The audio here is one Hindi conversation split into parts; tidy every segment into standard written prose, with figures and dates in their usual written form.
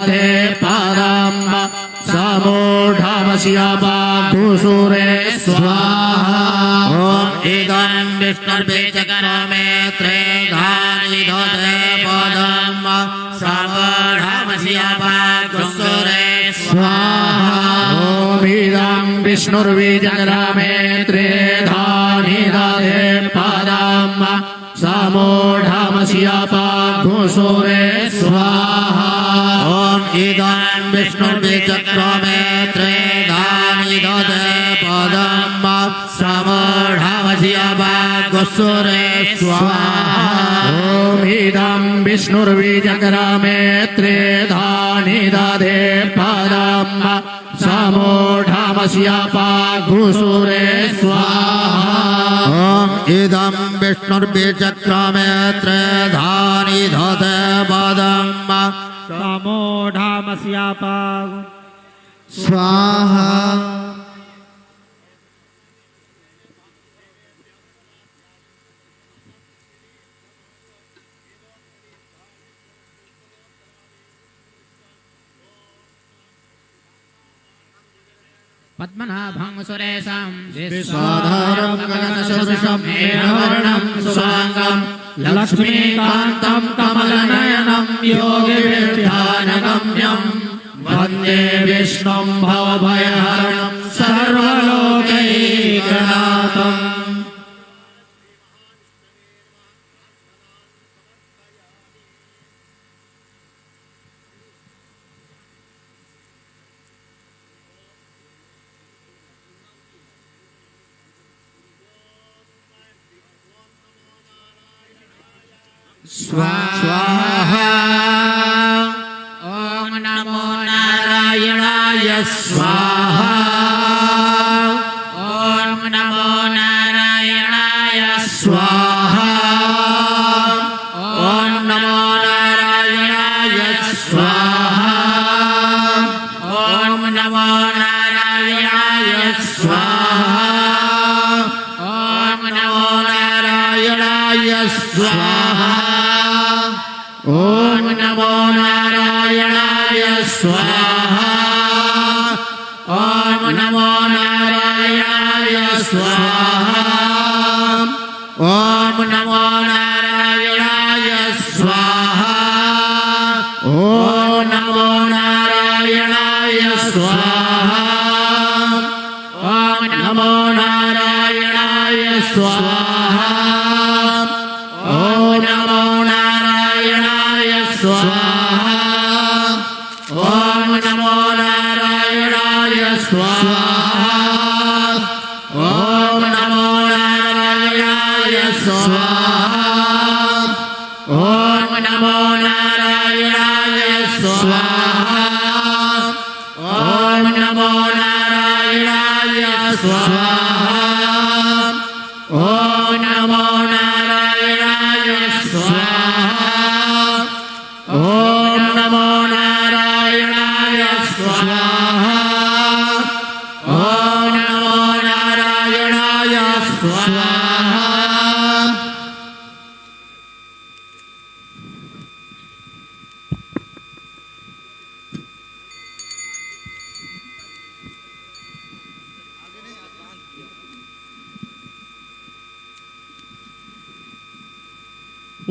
दे पादं समूढमस्यापाघुसूरे स्वाहा ॐ इदं विष्णुर्बीजकर्मे त्रेधानि ददे पादं समूढमस्यापाघुसूरे स्वाहा ॐ इदं विष्णुर्बीजकर्मे त्रेधानि ददे पादं समूढमस्यापाघुसूरे स्वाहा ॐ इदं विष्णुर्बीजकर्मे त्रेधानि ददे पादं समूढमस्यापाघुसूरे स्वाहा ॐ इदं विष्णुर्बीजकर्मे त्रेधानि ददे पादं समूढमस्यापाघुसूरे स्वाहा ॐ इदं विष्णुर्बीजकर्मे त्रेधानि ददे पादं समूढमस्यापाघुसूरे स्वाहा पद्मनाभं सुरेशं विश्वाधारं गगनसदृशं मेघवर्णं शुभांगं लक्ष्मीकान्तं कमलनयनं योगिभिर्ध्यानगम्यं वन्दे विष्णुं भवभयहरं सर्वलोकैकनाथम् स्वाहा ॐ नमो नारायणाय स्वाहा ॐ नमो नारायणाय स्वाहा ॐ नमो नारायणाय स्वाहा ॐ नमो नारायणाय स्वाहा ॐ नमो नारायणाय स्वाहा ॐ नमो नारायणाय स्वाहा ॐ नमो नारायणाय स्वाहा ॐ नमो नारायणाय स्वाहा ॐ नमो नारायणाय स्वाहा ॐ नमो नारायणाय स्वाहा ॐ नमो नारायणाय स्वाहा ॐ नमो नारायणाय स्वाहा ॐ नमो नारायणाय स्वाहा ॐ नमो नारायणाय स्वाहा ॐ नमो नारायणाय स्वाहा ॐ नमो नारायणाय स्वाहा ॐ नमो नारायणाय स्वाहा ॐ नमो नारायणाय स्वाहा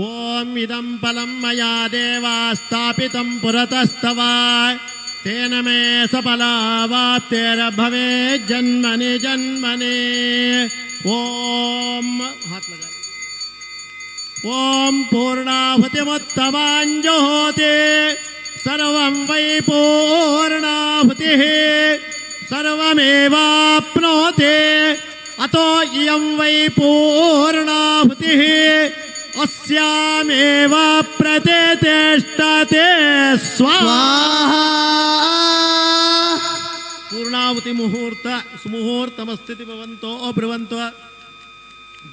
ॐ इदं फलं मया देवा स्थापितं पुरतस्तव तेन मे सफलावाप्तिर्भवेत् जन्मनि जन्मनि ॐ हाथ लगा ॐ पूर्णाहुतिमुत्तमाञ्जुहोति सर्वं वै पूर्णाहुतिः सर्वमेवाप्नोति अतो इयं वै पूर्णाहुतिः अस्यामेव प्रतिष्ठते स्वाहा पूर्णाहुति मुहूर्त सुमुहूर्तमस्थिति भवन्तो ब्रुवन्तो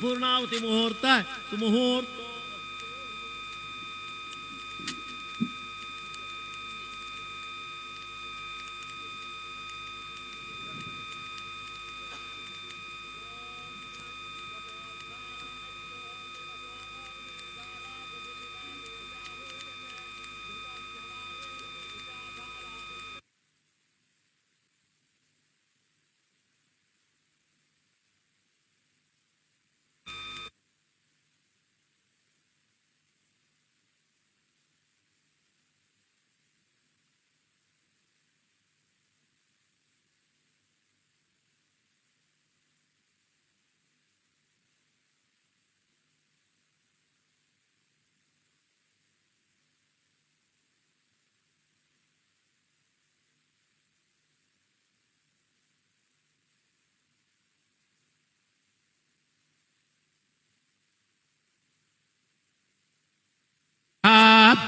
पूर्णाहुति मुहूर्त सुमुहूर्त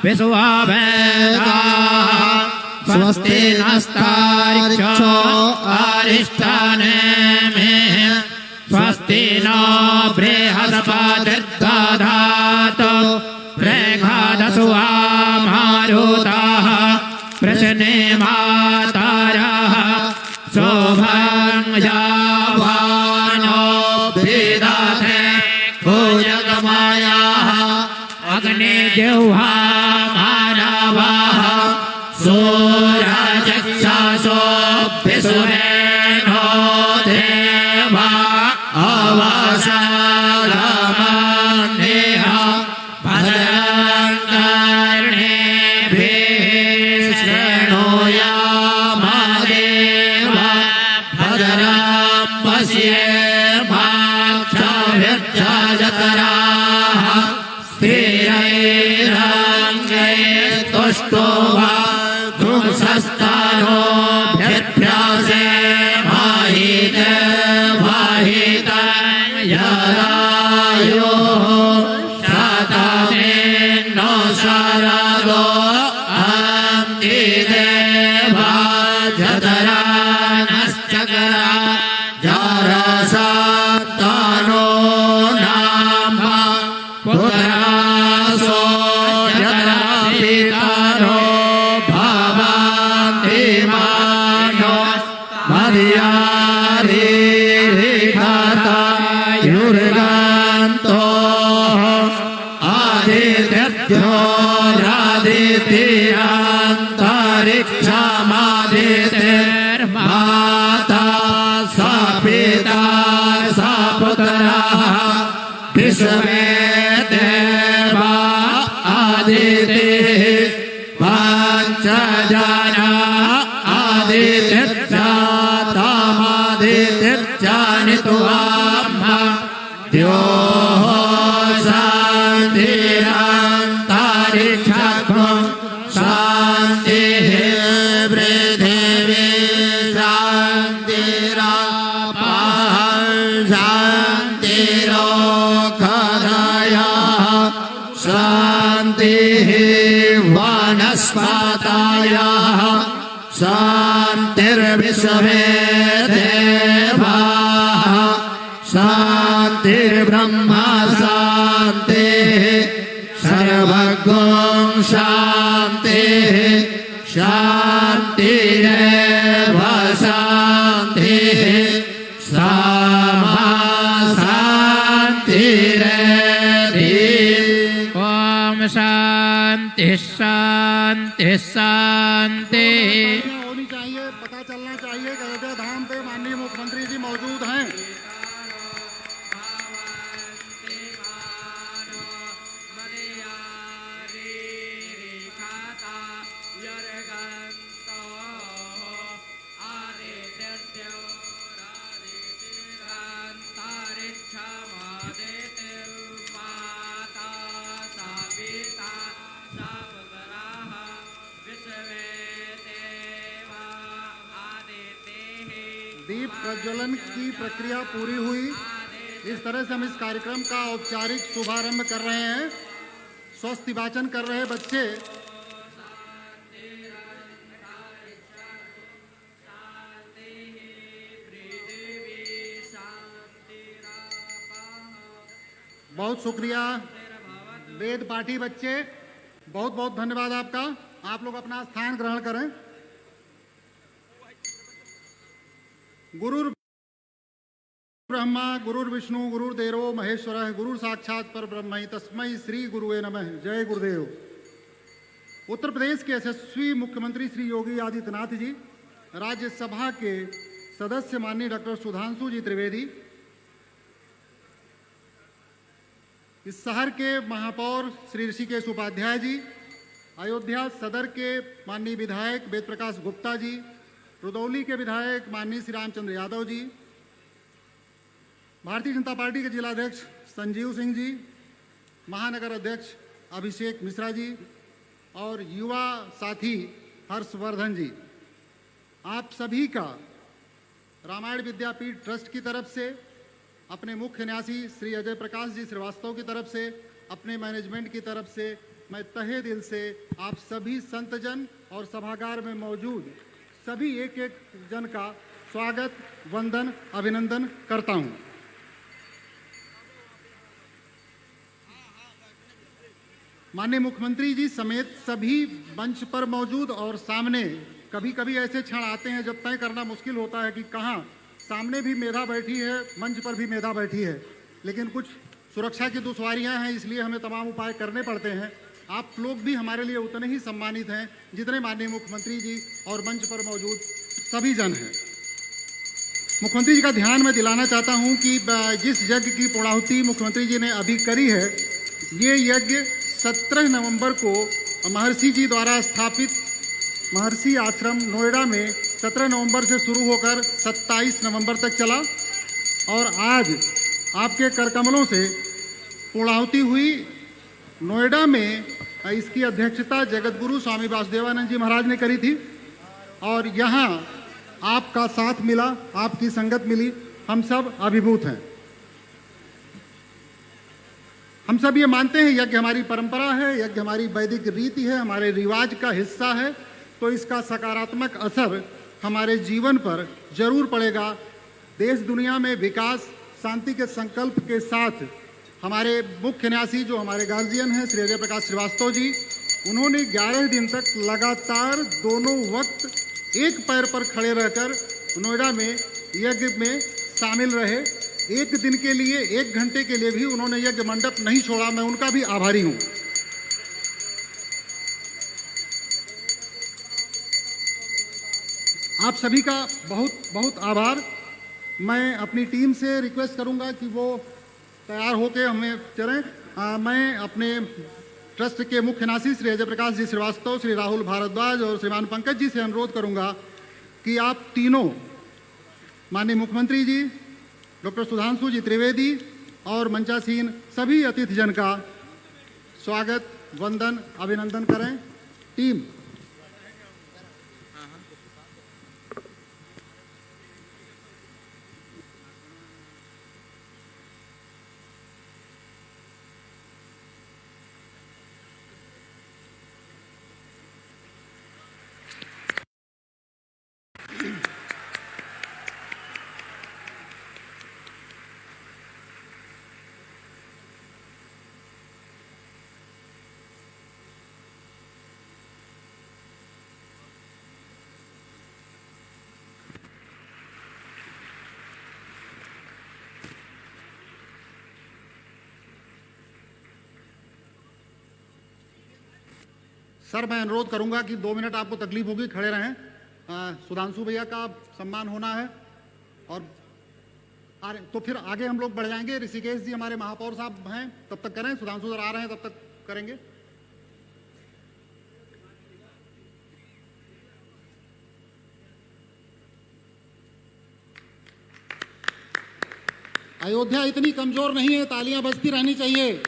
विश्ववेदाः स्वस्ति नस्तार्क्ष्यो अरिष्टानेमिः स्वस्ति नो बृहस्पतिर्दधातु बृहदसुआ मारुताः प्रश्ने मातरः शोभं यावानो विदधे भुजगमायाः अग्निजिह्वा मानवाः सूरजक्षासो विसुरेणो देवा अवसालमन्यः भद्रं कर्णेभिः शृणुयामदेव भद्रं पश्येमाक्षभिर्जयतराः स्थिरैरङ्गैस्तुष्टुवा धुंसस्तनोभ्यभ्यासे माहिते वाहितं यदायुः शतमेनो शरदो अन्तिदेवा जतरानश्चकरा जरसत्तनो नाम पुत्रासो जतरापितरो भवन्ति मानो मर्यादिरिखतयुर्गन्तो आदित्यरादित्यन्तरिक्षमादितिर्माता स पिता स पुत्रः विश्वे देवा आदितिः पञ्चजना आदित्यजातमादित्यजानित्वाम्मा द्योः शान्तिरन्तरिक्षं शान्तिः पृथिवी शान्तिरापः शान्तिरोषधयः शान्तिः वनस्पतयः शान्तिर्विश्वे देवाः शान्तिर्ब्रह्म शान्तिः सर्वगं शान्तिः शान्तिरेव शान्तिः सामा शान्तिरेधि ॐ शान्तिः शान्तिः शान्तिः होनी चाहिए, पता चलना चाहिए कि अयोध्या धाम पे माननीय मुख्यमंत्री जी मौजूद हैं। दीप प्रज्वलन की प्रक्रिया पूरी हुई। इस तरह से हम इस कार्यक्रम का औपचारिक शुभारंभ कर रहे हैं। स्वस्ति वाचन कर रहे बच्चे बहुत शुक्रिया। वेद पाठी बच्चे, बहुत बहुत धन्यवाद आपका। आप लोग अपना स्थान ग्रहण करें। गुरुर् ब्रह्मा गुरुर्विष्णु गुरुर्देवो महेश्वरः गुरु साक्षात परब्रह्म तस्मै श्री गुरुवे नमः। जय गुरुदेव। उत्तर प्रदेश के यशस्वी मुख्यमंत्री श्री योगी आदित्यनाथ जी, राज्यसभा के सदस्य माननीय डॉक्टर सुधांशु जी त्रिवेदी, इस शहर के महापौर श्री ऋषिकेश उपाध्याय जी, अयोध्या सदर के माननीय विधायक वेद प्रकाश गुप्ता जी, रुदौली के विधायक माननीय श्री रामचंद्र यादव जी, भारतीय जनता पार्टी के जिलाध्यक्ष संजीव सिंह जी, महानगर अध्यक्ष अभिषेक मिश्रा जी और युवा साथी हर्षवर्धन जी, आप सभी का रामायण विद्यापीठ ट्रस्ट की तरफ से, अपने मुख्य न्यासी श्री अजय प्रकाश जी श्रीवास्तव की तरफ से, अपने मैनेजमेंट की तरफ से मैं तहे दिल से आप सभी संतजन और सभागार में मौजूद सभी एक एक जन का स्वागत, वंदन, अभिनंदन करता हूं। माननीय मुख्यमंत्री जी समेत सभी मंच पर मौजूद और सामने, कभी कभी ऐसे क्षण आते हैं जब तय करना मुश्किल होता है कि कहाँ सामने भी मेधा बैठी है, मंच पर भी मेधा बैठी है, लेकिन कुछ सुरक्षा की दुश्वारियां हैं, इसलिए हमें तमाम उपाय करने पड़ते हैं। आप लोग भी हमारे लिए उतने ही सम्मानित हैं जितने माननीय मुख्यमंत्री जी और मंच पर मौजूद सभी जन हैं। मुख्यमंत्री जी का ध्यान मैं दिलाना चाहता हूं कि जिस यज्ञ की पूर्णाहुति मुख्यमंत्री जी ने अभी करी है, ये यज्ञ 17 नवंबर को महर्षि जी द्वारा स्थापित महर्षि आश्रम नोएडा में 17 नवंबर से शुरू होकर 27 नवंबर तक चला और आज आपके करकमलों से पूर्णाहुति हुई। नोएडा में इसकी अध्यक्षता जगतगुरु स्वामी वासुदेवानंद जी महाराज ने करी थी और यहाँ आपका साथ मिला, आपकी संगत मिली, हम सब अभिभूत हैं। हम सब ये मानते हैं यज्ञ हमारी परंपरा है, यज्ञ हमारी वैदिक रीति है, हमारे रिवाज का हिस्सा है, तो इसका सकारात्मक असर हमारे जीवन पर जरूर पड़ेगा। देश दुनिया में विकास शांति के संकल्प के साथ हमारे मुख्य न्यासी जो हमारे गार्जियन हैं श्री अजय प्रकाश श्रीवास्तव जी, उन्होंने 11 दिन तक लगातार दोनों वक्त एक पैर पर खड़े रहकर नोएडा में यज्ञ में शामिल रहे। एक दिन के लिए, 1 घंटे के लिए भी उन्होंने यज्ञ मंडप नहीं छोड़ा। मैं उनका भी आभारी हूं। आप सभी का बहुत बहुत आभार। मैं अपनी टीम से रिक्वेस्ट करूंगा कि वो तैयार होकर हमें चलें। मैं अपने ट्रस्ट के मुख्य न्यासी श्री अजय प्रकाश जी श्रीवास्तव, श्री राहुल भारद्वाज और श्रीमान पंकज जी से अनुरोध करूंगा कि आप तीनों माननीय मुख्यमंत्री जी, डॉक्टर सुधांशु जी त्रिवेदी और मंचासीन सभी अतिथिजन का स्वागत, वंदन, अभिनंदन करें। टीम सर, मैं अनुरोध करूंगा कि 2 मिनट आपको तकलीफ होगी, खड़े रहें। सुधांशु भैया का सम्मान होना है और तो फिर आगे हम लोग बढ़ जाएंगे। ऋषिकेश जी हमारे महापौर साहब हैं, तब तक करें। सुधांशु सर आ रहे हैं, तब तक करेंगे। अयोध्या इतनी कमजोर नहीं है, तालियां बजती रहनी चाहिए।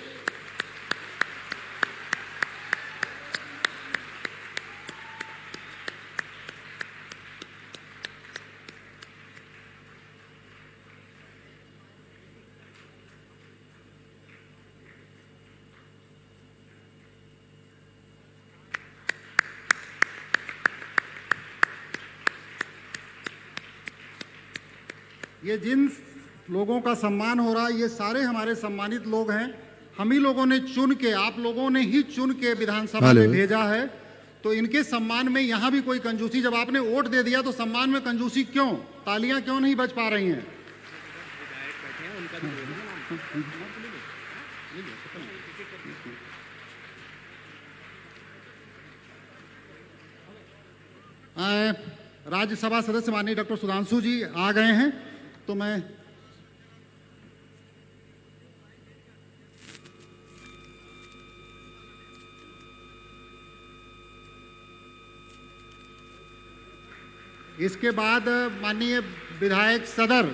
ये जिन लोगों का सम्मान हो रहा है, ये सारे हमारे सम्मानित लोग हैं। हम ही लोगों ने चुन के, आप लोगों ने ही चुन के विधानसभा में भेजा है, तो इनके सम्मान में यहाँ भी कोई कंजूसी, जब आपने वोट दे दिया तो सम्मान में कंजूसी क्यों? तालियां क्यों नहीं बज पा रही हैं? राज्यसभा सदस्य माननीय डॉक्टर सुधांशु जी आ गए हैं, तो मैं इसके बाद माननीय विधायक सदर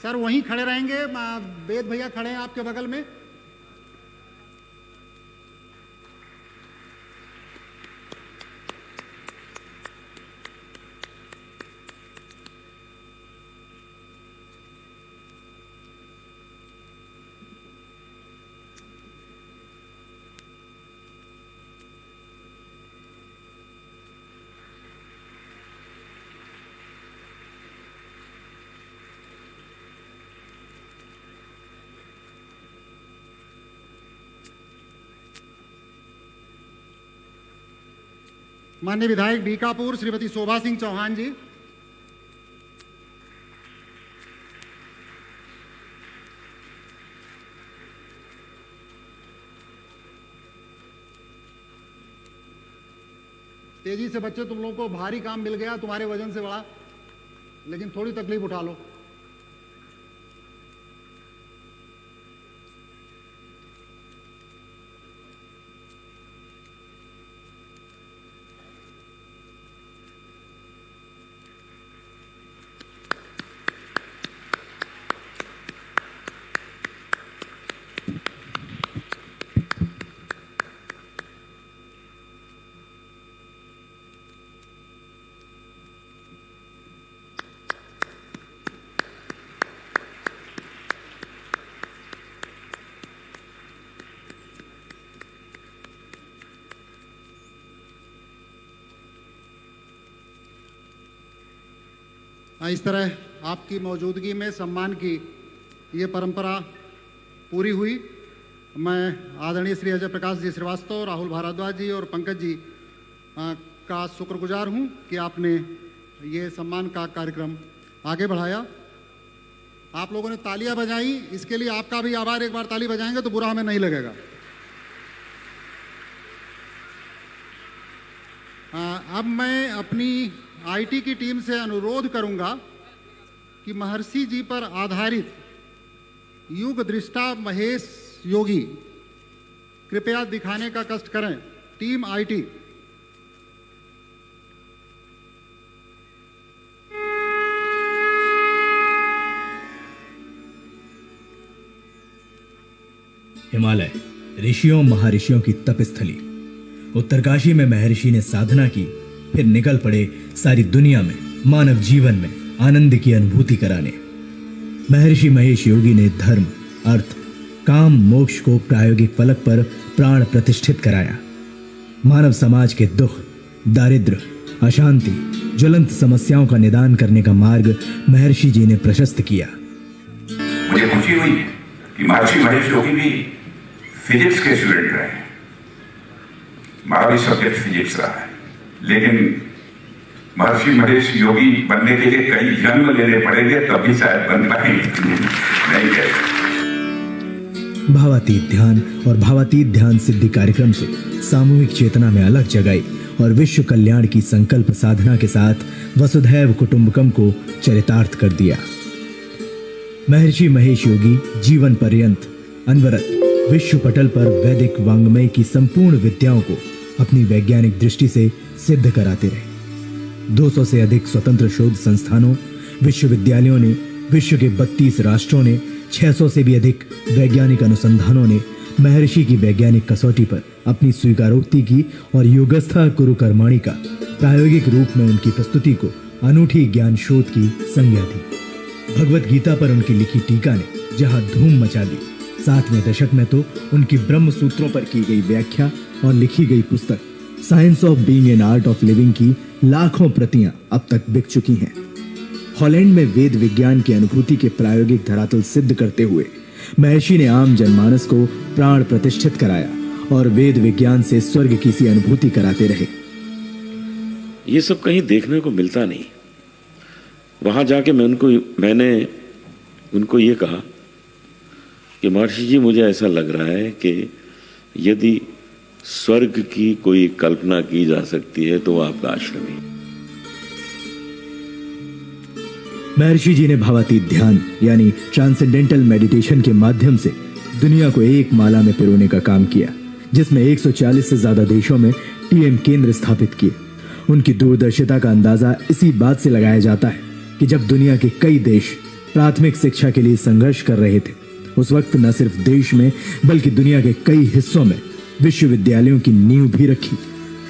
सर वहीं खड़े रहेंगे। वेद भैया खड़े हैं आपके बगल में। माननीय विधायक डीकापुर श्रीमती शोभा सिंह चौहान जी, तेजी से बच्चे, तुम लोगों को भारी काम मिल गया, तुम्हारे वजन से बड़ा, लेकिन थोड़ी तकलीफ उठा लो। इस तरह आपकी मौजूदगी में सम्मान की ये परंपरा पूरी हुई। मैं आदरणीय श्री अजय प्रकाश जी श्रीवास्तव, राहुल भारद्वाज जी और पंकज जी का शुक्रगुजार हूँ कि आपने ये सम्मान का कार्यक्रम आगे बढ़ाया। आप लोगों ने तालियां बजाई, इसके लिए आपका भी आभार। एक बार ताली बजाएंगे तो बुरा हमें नहीं लगेगा। अब मैं अपनी आईटी की टीम से अनुरोध करूंगा कि महर्षि जी पर आधारित युग दृष्टा महेश योगी कृपया दिखाने का कष्ट करें। Team IT. हिमालय ऋषियों महर्षियों की तपस्थली। उत्तरकाशी में महर्षि ने साधना की, फिर निकल पड़े सारी दुनिया में मानव जीवन में आनंद की अनुभूति कराने। महर्षि महेश योगी ने धर्म, अर्थ, काम, मोक्ष को प्रायोगिक फलक पर प्राण प्रतिष्ठित कराया। मानव समाज के दुख, दारिद्र्य, अशांति, ज्वलंत समस्याओं का निदान करने का मार्ग महर्षि जी ने प्रशस्त किया। मुझे खुशी हुई कि महर्षि महेश योगी भी फिजिक्स के स्टूडेंट रहे। हमारा भी सब्जेक्ट फिजिक्स रहा है, लेकिन महर्षि महेश योगी बनने के लिए कई जन्म लेने पड़ेंगे, तभी शायद बन पाएंगे। नहीं है। भावातीत ध्यान और भावातीत ध्यान सिद्धि कार्यक्रम से सामूहिक चेतना में अलग जगाई और विश्व कल्याण की संकल्प साधना के साथ वसुधैव कुटुंबकम को चरितार्थ कर दिया। महर्षि महेश योगी जीवन पर्यंत अनवरत विश्व पटल पर वैदिक वांग्मय की संपूर्ण विद्याओं को अपनी वैज्ञानिक दृष्टि से सिद्ध कराते रहे। 200 से अधिक स्वतंत्र शोध संस्थानों, विश्वविद्यालयों ने, विश्व के 32 राष्ट्रों ने, 600 से भी अधिक वैज्ञानिक अनुसंधानों ने महर्षि की वैज्ञानिक कसौटी पर अपनी स्वीकारोक्ति की और योगस्था कुरु कर्माणि का प्रायोगिक रूप में उनकी प्रस्तुति को अनूठी ज्ञान शोध की संज्ञा दी। भगवत गीता पर उनकी लिखी टीका ने जहां धूम मचा दी, 7वें दशक में तो उनकी ब्रह्म सूत्रों पर की गई व्याख्या और लिखी गई पुस्तक science of being an art of living की लाखों प्रतियां अब तक बिक चुकी हैं। हॉलैंड में वेद विज्ञान की अनुभूति के प्रायोगिक धरातल सिद्ध करते हुए महर्षि ने आम जनमानस को प्राण प्रतिष्ठित कराया और वेद विज्ञान से स्वर्ग की सी अनुभूति कराते रहे। ये सब कहीं देखने को मिलता नहीं। वहां जाके मैंने उनको ये कहा कि महर्षि जी, मुझे ऐसा लग रहा है कि यदि स्वर्ग की कोई कल्पना की जा सकती है तो आपका आश्रम ही। महर्षि जी ने भावातीत ध्यान यानी ट्रांसेंडेंटल मेडिटेशन के माध्यम से दुनिया को एक माला में पिरोने का काम किया, जिसमें 140 से ज्यादा देशों में टीएम केंद्र स्थापित किए। उनकी दूरदर्शिता का अंदाजा इसी बात से लगाया जाता है कि जब दुनिया के कई देश प्राथमिक शिक्षा के लिए संघर्ष कर रहे थे, उस वक्त न सिर्फ देश में बल्कि दुनिया के कई हिस्सों में विश्वविद्यालयों की नींव भी रखी।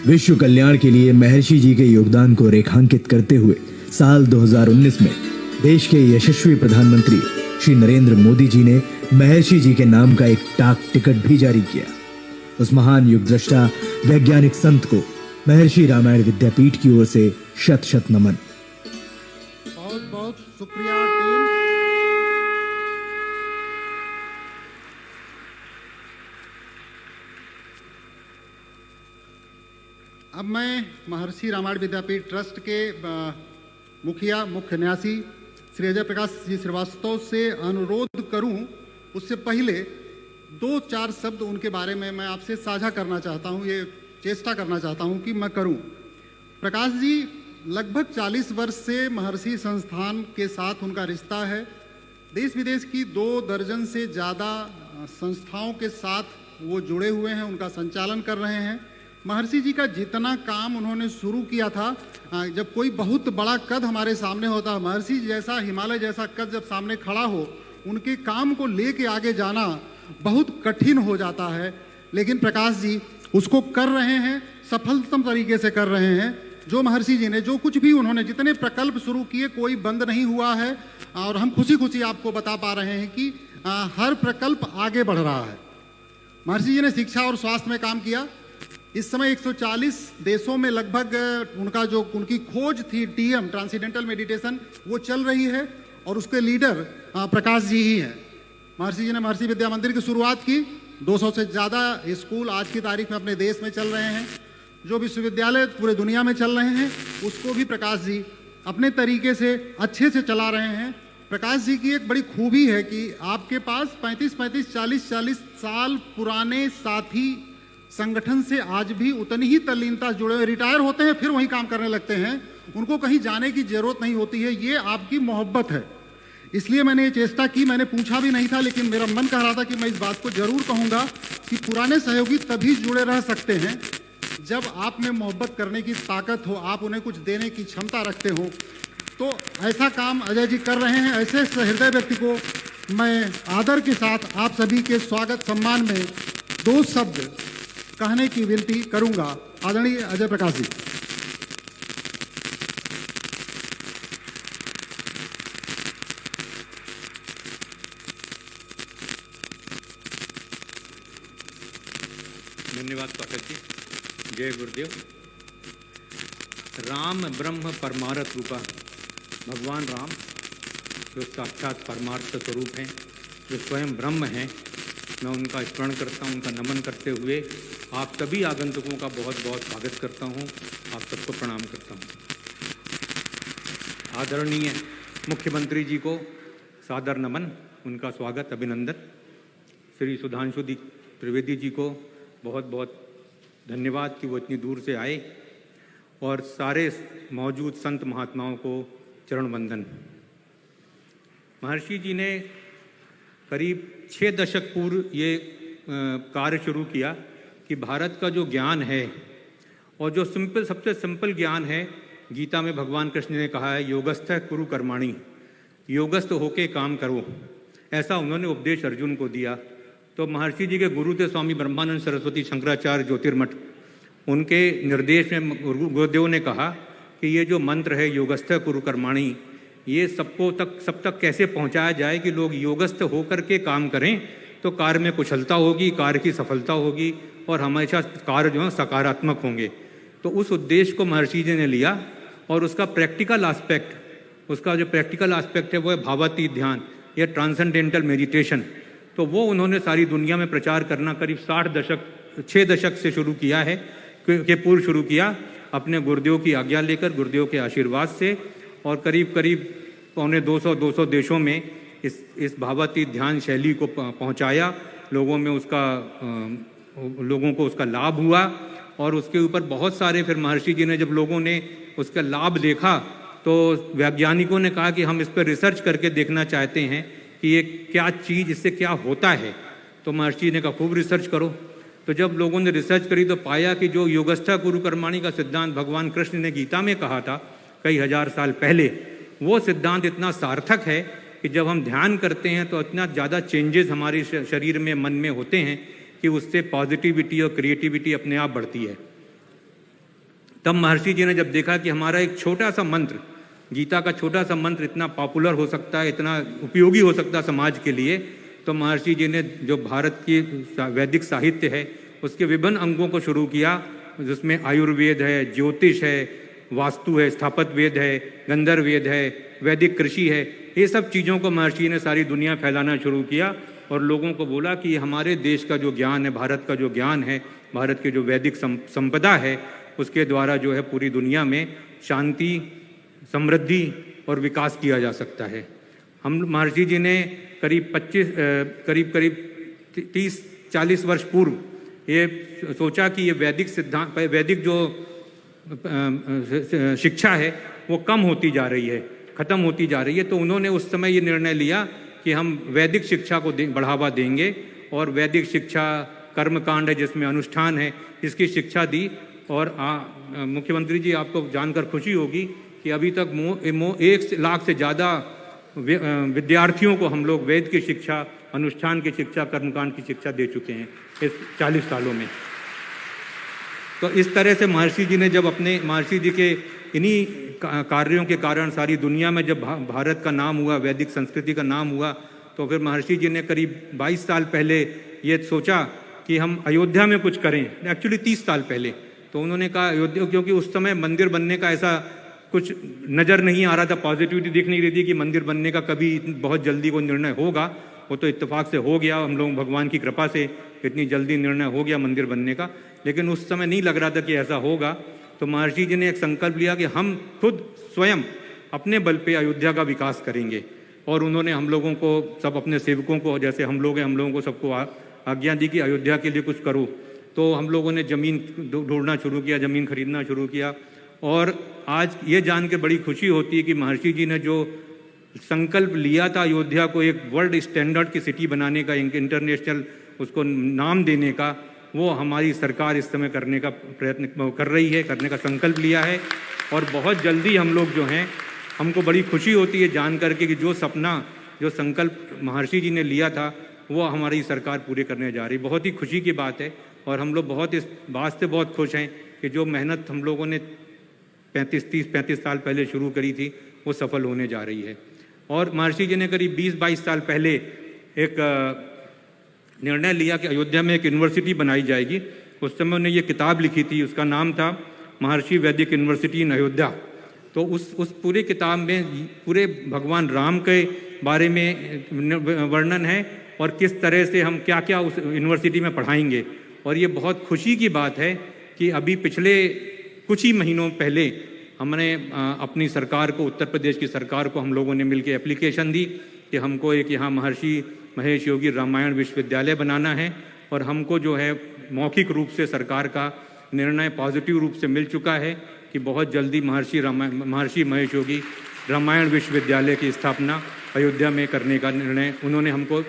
विश्व कल्याण के लिए महर्षि जी के योगदान को रेखांकित करते हुए साल 2019 में देश के यशस्वी प्रधानमंत्री श्री नरेंद्र मोदी जी ने महर्षि जी के नाम का एक डाक टिकट भी जारी किया। उस महान युगद्रष्टा वैज्ञानिक संत को महर्षि रामायण विद्यापीठ की ओर से शत शत नमन। बहुत बहुत शुक्रिया टीम। अब मैं महर्षि रामायण विद्यापीठ ट्रस्ट के मुखिया मुख्य न्यासी श्री अजय प्रकाश जी श्रीवास्तव से अनुरोध करूं, उससे पहले 2-4 शब्द उनके बारे में मैं आपसे साझा करना चाहता हूं, ये चेष्टा करना चाहता हूं कि मैं करूं। प्रकाश जी लगभग 40 वर्ष से महर्षि संस्थान के साथ उनका रिश्ता है। देश विदेश की 2 दर्जन से ज़्यादा संस्थाओं के साथ वो जुड़े हुए हैं, उनका संचालन कर रहे हैं। महर्षि जी का जितना काम उन्होंने शुरू किया था, जब कोई बहुत बड़ा कद हमारे सामने होता है, महर्षि जैसा हिमालय जैसा कद जब सामने खड़ा हो, उनके काम को लेके आगे जाना बहुत कठिन हो जाता है। लेकिन प्रकाश जी उसको कर रहे हैं, सफलतम तरीके से कर रहे हैं। जो महर्षि जी ने जो कुछ भी उन्होंने जितने प्रकल्प शुरू किए, कोई बंद नहीं हुआ है और हम खुशी खुशी आपको बता पा रहे हैं कि हर प्रकल्प आगे बढ़ रहा है। महर्षि जी ने शिक्षा और स्वास्थ्य में काम किया। इस समय 140 देशों में लगभग उनकी खोज थी TM ट्रांसेंडेंटल मेडिटेशन, वो चल रही है और उसके लीडर प्रकाश जी ही हैं। महर्षि जी ने महर्षि विद्या मंदिर की शुरुआत की। 200 से ज़्यादा स्कूल आज की तारीख में अपने देश में चल रहे हैं। जो विश्वविद्यालय पूरे दुनिया में चल रहे हैं उसको भी प्रकाश जी अपने तरीके से अच्छे से चला रहे हैं। प्रकाश जी की एक बड़ी खूबी है कि आपके पास 35-35, 40-40 साल पुराने साथी संगठन से आज भी उतनी ही तल्लीनता जुड़े हुए, रिटायर होते हैं फिर वहीं काम करने लगते हैं, उनको कहीं जाने की जरूरत नहीं होती है। ये आपकी मोहब्बत है, इसलिए मैंने ये चेष्टा की। मैंने पूछा भी नहीं था, लेकिन मेरा मन कह रहा था कि मैं इस बात को जरूर कहूँगा कि पुराने सहयोगी तभी जुड़े रह सकते हैं जब आप में मोहब्बत करने की ताकत हो, आप उन्हें कुछ देने की क्षमता रखते हो। तो ऐसा काम अजय जी कर रहे हैं। ऐसे हृदय व्यक्ति को मैं आदर के साथ आप सभी के स्वागत सम्मान में 2 शब्द कहने की विनती करूंगा। आदरणीय अजय प्रकाश जी। धन्यवाद पाठक जी। जय गुरुदेव। राम ब्रह्म परमार्थ रूपा, भगवान राम जो साक्षात परमार्थ स्वरूप हैं, जो स्वयं ब्रह्म हैं, मैं उनका स्मरण करता हूँ, उनका नमन करते हुए आप सभी आगंतुकों का बहुत बहुत स्वागत करता हूँ। आप सबको प्रणाम करता हूँ। आदरणीय मुख्यमंत्री जी को सादर नमन, उनका स्वागत, अभिनंदन। श्री सुधांशु त्रिवेदी जी को बहुत बहुत धन्यवाद कि वो इतनी दूर से आए, और सारे मौजूद संत महात्माओं को चरण वंदन। महर्षि जी ने करीब 6 दशक पूर्व ये कार्य शुरू किया कि भारत का जो ज्ञान है, और जो सबसे सिंपल ज्ञान है, गीता में भगवान कृष्ण ने कहा है योगस्थ कुरु कर्माणि, योगस्थ होके काम करो, ऐसा उन्होंने उपदेश अर्जुन को दिया। तो महर्षि जी के गुरु थे स्वामी ब्रह्मानंद सरस्वती शंकराचार्य ज्योतिर्मठ। उनके निर्देश में गुरुदेव ने कहा कि ये जो मंत्र है योगस्थ कुरु कर्माणि, ये सब तक कैसे पहुंचाया जाए कि लोग योगस्थ होकर के काम करें, तो कार्य में कुशलता होगी, कार्य की सफलता होगी और हमेशा कार्य जो है सकारात्मक होंगे। तो उस उद्देश्य को महर्षि जी ने लिया, और उसका प्रैक्टिकल एस्पेक्ट है वो है भावातीत ध्यान या ट्रांसेंडेंटल मेडिटेशन। तो वो उन्होंने सारी दुनिया में प्रचार करना करीब 6 दशक से शुरू किया है, के पूर्व शुरू किया, अपने गुरुदेव की आज्ञा लेकर, गुरुदेव के आशीर्वाद से, और करीब 200 देशों में इस भावातीत ध्यान शैली को पहुंचाया। लोगों को उसका लाभ हुआ, और उसके ऊपर बहुत सारे फिर महर्षि जी ने जब लोगों ने उसका लाभ देखा, तो वैज्ञानिकों ने कहा कि हम इस पर रिसर्च करके देखना चाहते हैं कि ये क्या चीज़, इससे क्या होता है। तो महर्षि ने कहा खूब रिसर्च करो। तो जब लोगों ने रिसर्च करी तो पाया कि जो योगस्थ कुरु कर्माणि का सिद्धांत भगवान कृष्ण ने गीता में कहा था कई हजार साल पहले, वो सिद्धांत इतना सार्थक है कि जब हम ध्यान करते हैं तो इतना ज़्यादा चेंजेस हमारे शरीर में, मन में होते हैं कि उससे पॉजिटिविटी और क्रिएटिविटी अपने आप बढ़ती है। तब महर्षि जी ने जब देखा कि हमारा एक छोटा सा मंत्र, गीता का छोटा सा मंत्र इतना पॉपुलर हो सकता है, इतना उपयोगी हो सकता है समाज के लिए, तो महर्षि जी ने जो भारत की वैदिक साहित्य है उसके विभिन्न अंगों को शुरू किया, जिसमें आयुर्वेद है, ज्योतिष है, वास्तु है, स्थापत्य वेद है, गंधर्व वेद है, वैदिक कृषि है, ये सब चीज़ों को महर्षि ने सारी दुनिया फैलाना शुरू किया, और लोगों को बोला कि हमारे देश का जो ज्ञान है, भारत का जो ज्ञान है, भारत की जो वैदिक संपदा है, उसके द्वारा जो है पूरी दुनिया में शांति, समृद्धि और विकास किया जा सकता है। हम महर्षि जी ने करीब 30-40 वर्ष पूर्व ये सोचा कि ये वैदिक सिद्धांत, वैदिक जो शिक्षा है वो कम होती जा रही है, खत्म होती जा रही है। तो उन्होंने उस समय ये निर्णय लिया कि हम वैदिक शिक्षा को बढ़ावा देंगे और वैदिक शिक्षा, कर्मकांड है जिसमें अनुष्ठान है, इसकी शिक्षा दी। और मुख्यमंत्री जी, आपको जानकर खुशी होगी कि अभी तक 1 लाख से ज़्यादा विद्यार्थियों को हम लोग वेद की शिक्षा, अनुष्ठान की शिक्षा, कर्मकांड की शिक्षा दे चुके हैं इस 40 सालों में। तो इस तरह से महर्षि जी ने जब अपने, महर्षि जी के इन्हीं कार्यों के कारण सारी दुनिया में जब भारत का नाम हुआ, वैदिक संस्कृति का नाम हुआ, तो फिर महर्षि जी ने करीब 22 साल पहले ये सोचा कि हम अयोध्या में कुछ करें। एक्चुअली 30 साल पहले तो उन्होंने कहा अयोध्या, क्योंकि उस समय मंदिर बनने का ऐसा कुछ नज़र नहीं आ रहा था, पॉजिटिविटी दिख नहीं रही थी कि मंदिर बनने का कभी बहुत जल्दी वो निर्णय होगा। वो तो इत्तेफाक से हो गया, हम लोग भगवान की कृपा से इतनी जल्दी निर्णय हो गया मंदिर बनने का, लेकिन उस समय नहीं लग रहा था कि ऐसा होगा। तो महर्षि जी ने एक संकल्प लिया कि हम खुद स्वयं अपने बल पे अयोध्या का विकास करेंगे। और उन्होंने हम लोगों को, सब अपने सेवकों को, जैसे हम लोग हैं, हम लोगों को सबको आज्ञा दी कि अयोध्या के लिए कुछ करो। तो हम लोगों ने ज़मीन ढूंढना शुरू किया, ज़मीन खरीदना शुरू किया। और आज ये जान के बड़ी खुशी होती है कि महर्षि जी ने जो संकल्प लिया था अयोध्या को एक वर्ल्ड स्टैंडर्ड की सिटी बनाने का, इंटरनेशनल उसको नाम देने का, वो हमारी सरकार इस समय करने का प्रयत्न कर रही है, करने का संकल्प लिया है। और बहुत जल्दी हम लोग जो हैं, हमको बड़ी खुशी होती है जान करके कि जो सपना, जो संकल्प महर्षि जी ने लिया था वो हमारी सरकार पूरे करने जा रही है। बहुत ही खुशी की बात है और हम लोग बहुत इस बात से बहुत खुश हैं कि जो मेहनत हम लोगों ने 35 साल पहले शुरू करी थी वो सफल होने जा रही है। और महर्षि जी ने करीब 20-22 साल पहले एक निर्णय लिया कि अयोध्या में एक यूनिवर्सिटी बनाई जाएगी। उस समय उन्होंने ये किताब लिखी थी, उसका नाम था महर्षि वैदिक यूनिवर्सिटी इन अयोध्या। तो उस पूरी किताब में पूरे भगवान राम के बारे में वर्णन है और किस तरह से हम क्या क्या उस यूनिवर्सिटी में पढ़ाएंगे। और ये बहुत खुशी की बात है कि अभी पिछले कुछ ही महीनों पहले हमने अपनी सरकार को, उत्तर प्रदेश की सरकार को हम लोगों ने मिलकर एप्लीकेशन दी कि हमको एक यहाँ महर्षि महेश योगी रामायण विश्वविद्यालय बनाना है। और हमको जो है मौखिक रूप से सरकार का निर्णय पॉजिटिव रूप से मिल चुका है कि बहुत जल्दी महर्षि महेश योगी रामायण विश्वविद्यालय की स्थापना अयोध्या में करने का निर्णय उन्होंने हमको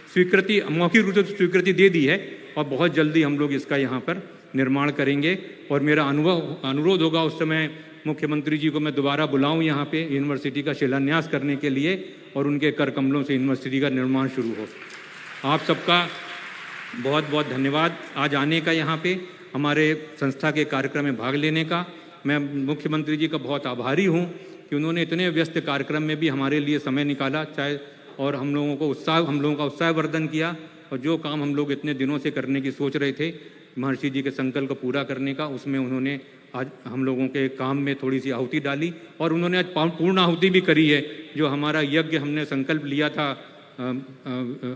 स्वीकृति, मौखिक रूप से स्वीकृति दे दी है। और बहुत जल्दी हम लोग इसका यहाँ पर निर्माण करेंगे। और मेरा अनुरोध होगा उस समय मुख्यमंत्री जी को मैं दोबारा बुलाऊं यहाँ पे यूनिवर्सिटी का शिलान्यास करने के लिए और उनके कर कमलों से यूनिवर्सिटी का निर्माण शुरू हो। आप सबका बहुत बहुत धन्यवाद आज आने का, यहाँ पे हमारे संस्था के कार्यक्रम में भाग लेने का। मैं मुख्यमंत्री जी का बहुत आभारी हूँ कि उन्होंने इतने व्यस्त कार्यक्रम में भी हमारे लिए समय निकाला, चाहे और हम लोगों का उत्साहवर्धन किया। और जो काम हम लोग इतने दिनों से करने की सोच रहे थे महर्षि जी के संकल्प को पूरा करने का, उसमें उन्होंने आज हम लोगों के काम में थोड़ी सी आहुति डाली। और उन्होंने आज पूर्ण आहुति भी करी है। जो हमारा यज्ञ हमने संकल्प लिया था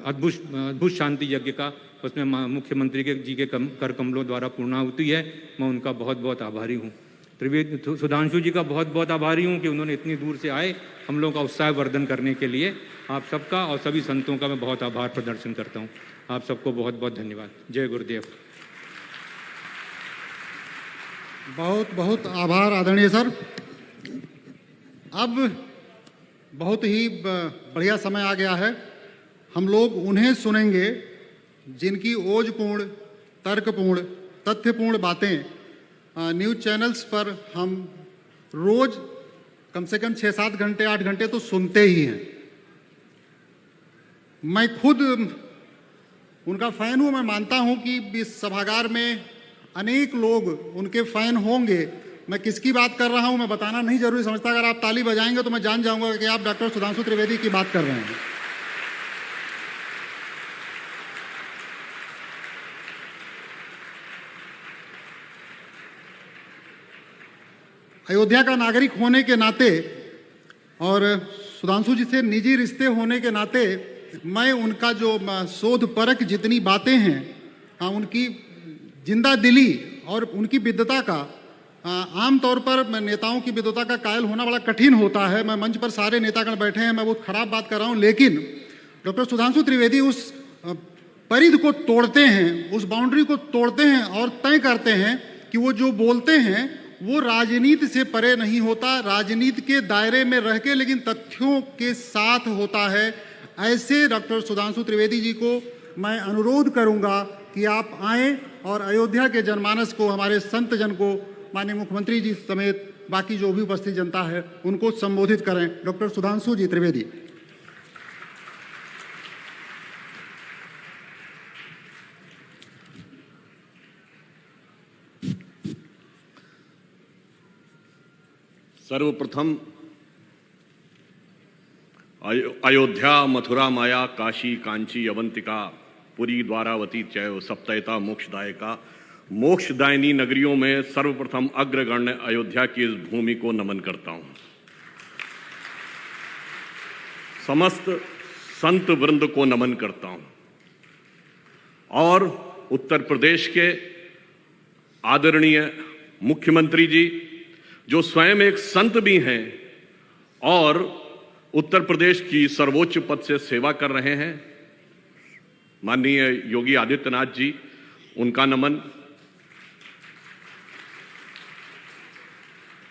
अद्भुत शांति यज्ञ का, उसमें मुख्यमंत्री जी के कर कमलों द्वारा पूर्णाहुति है। मैं उनका बहुत बहुत आभारी हूँ। सुधांशु जी का बहुत बहुत आभारी हूँ कि उन्होंने इतनी दूर से आए हम लोगों का उत्साहवर्धन करने के लिए। आप सबका और सभी संतों का मैं बहुत आभार प्रदर्शन करता हूँ। आप सबको बहुत बहुत धन्यवाद। जय गुरुदेव। बहुत बहुत आभार आदरणीय सर। अब बहुत ही बढ़िया समय आ गया है। हम लोग उन्हें सुनेंगे जिनकी ओजपूर्ण, तर्कपूर्ण, तथ्यपूर्ण बातें न्यूज़ चैनल्स पर हम रोज कम से कम 6-7 घंटे 8 घंटे तो सुनते ही हैं। मैं खुद उनका फ़ैन हूँ। मैं मानता हूँ कि इस सभागार में अनेक लोग उनके फ़ैन होंगे। मैं किसकी बात कर रहा हूँ मैं बताना नहीं जरूरी समझता। अगर आप ताली बजाएंगे तो मैं जान जाऊँगा कि आप डॉक्टर सुधांशु त्रिवेदी की बात कर रहे हैं। अयोध्या का नागरिक होने के नाते और सुधांशु जी से निजी रिश्ते होने के नाते मैं उनका जो शोध परक जितनी बातें हैं, उनकी जिंदा दिली और उनकी विद्वता का आमतौर पर नेताओं की विद्वता का कायल होना बड़ा कठिन होता है। मैं मंच पर सारे नेतागण बैठे हैं, मैं बहुत खराब बात कर रहा हूं, लेकिन डॉक्टर सुधांशु त्रिवेदी उस परिधि को तोड़ते हैं, उस बाउंड्री को तोड़ते हैं और तय करते हैं कि वो जो बोलते हैं वो राजनीति से परे नहीं होता, राजनीति के दायरे में रह के लेकिन तथ्यों के साथ होता है। ऐसे डॉक्टर सुधांशु त्रिवेदी जी को मैं अनुरोध करूंगा कि आप आएं और अयोध्या के जनमानस को, हमारे संत जन को, माननीय मुख्यमंत्री जी समेत बाकी जो भी उपस्थित जनता है उनको संबोधित करें। डॉक्टर सुधांशु जी त्रिवेदी। सर्वप्रथम अयोध्या, मथुरा, माया, काशी, कांची, अवंतिका, पुरी, द्वारावती चैव सप्तैता मोक्षदायका, मोक्षदायिनी नगरियों में सर्वप्रथम अग्रगण्य अयोध्या की इस भूमि को नमन करता हूं। समस्त संत वृंद को नमन करता हूं और उत्तर प्रदेश के आदरणीय मुख्यमंत्री जी, जो स्वयं एक संत भी हैं और उत्तर प्रदेश की सर्वोच्च पद से सेवा कर रहे हैं, माननीय योगी आदित्यनाथ जी, उनका नमन।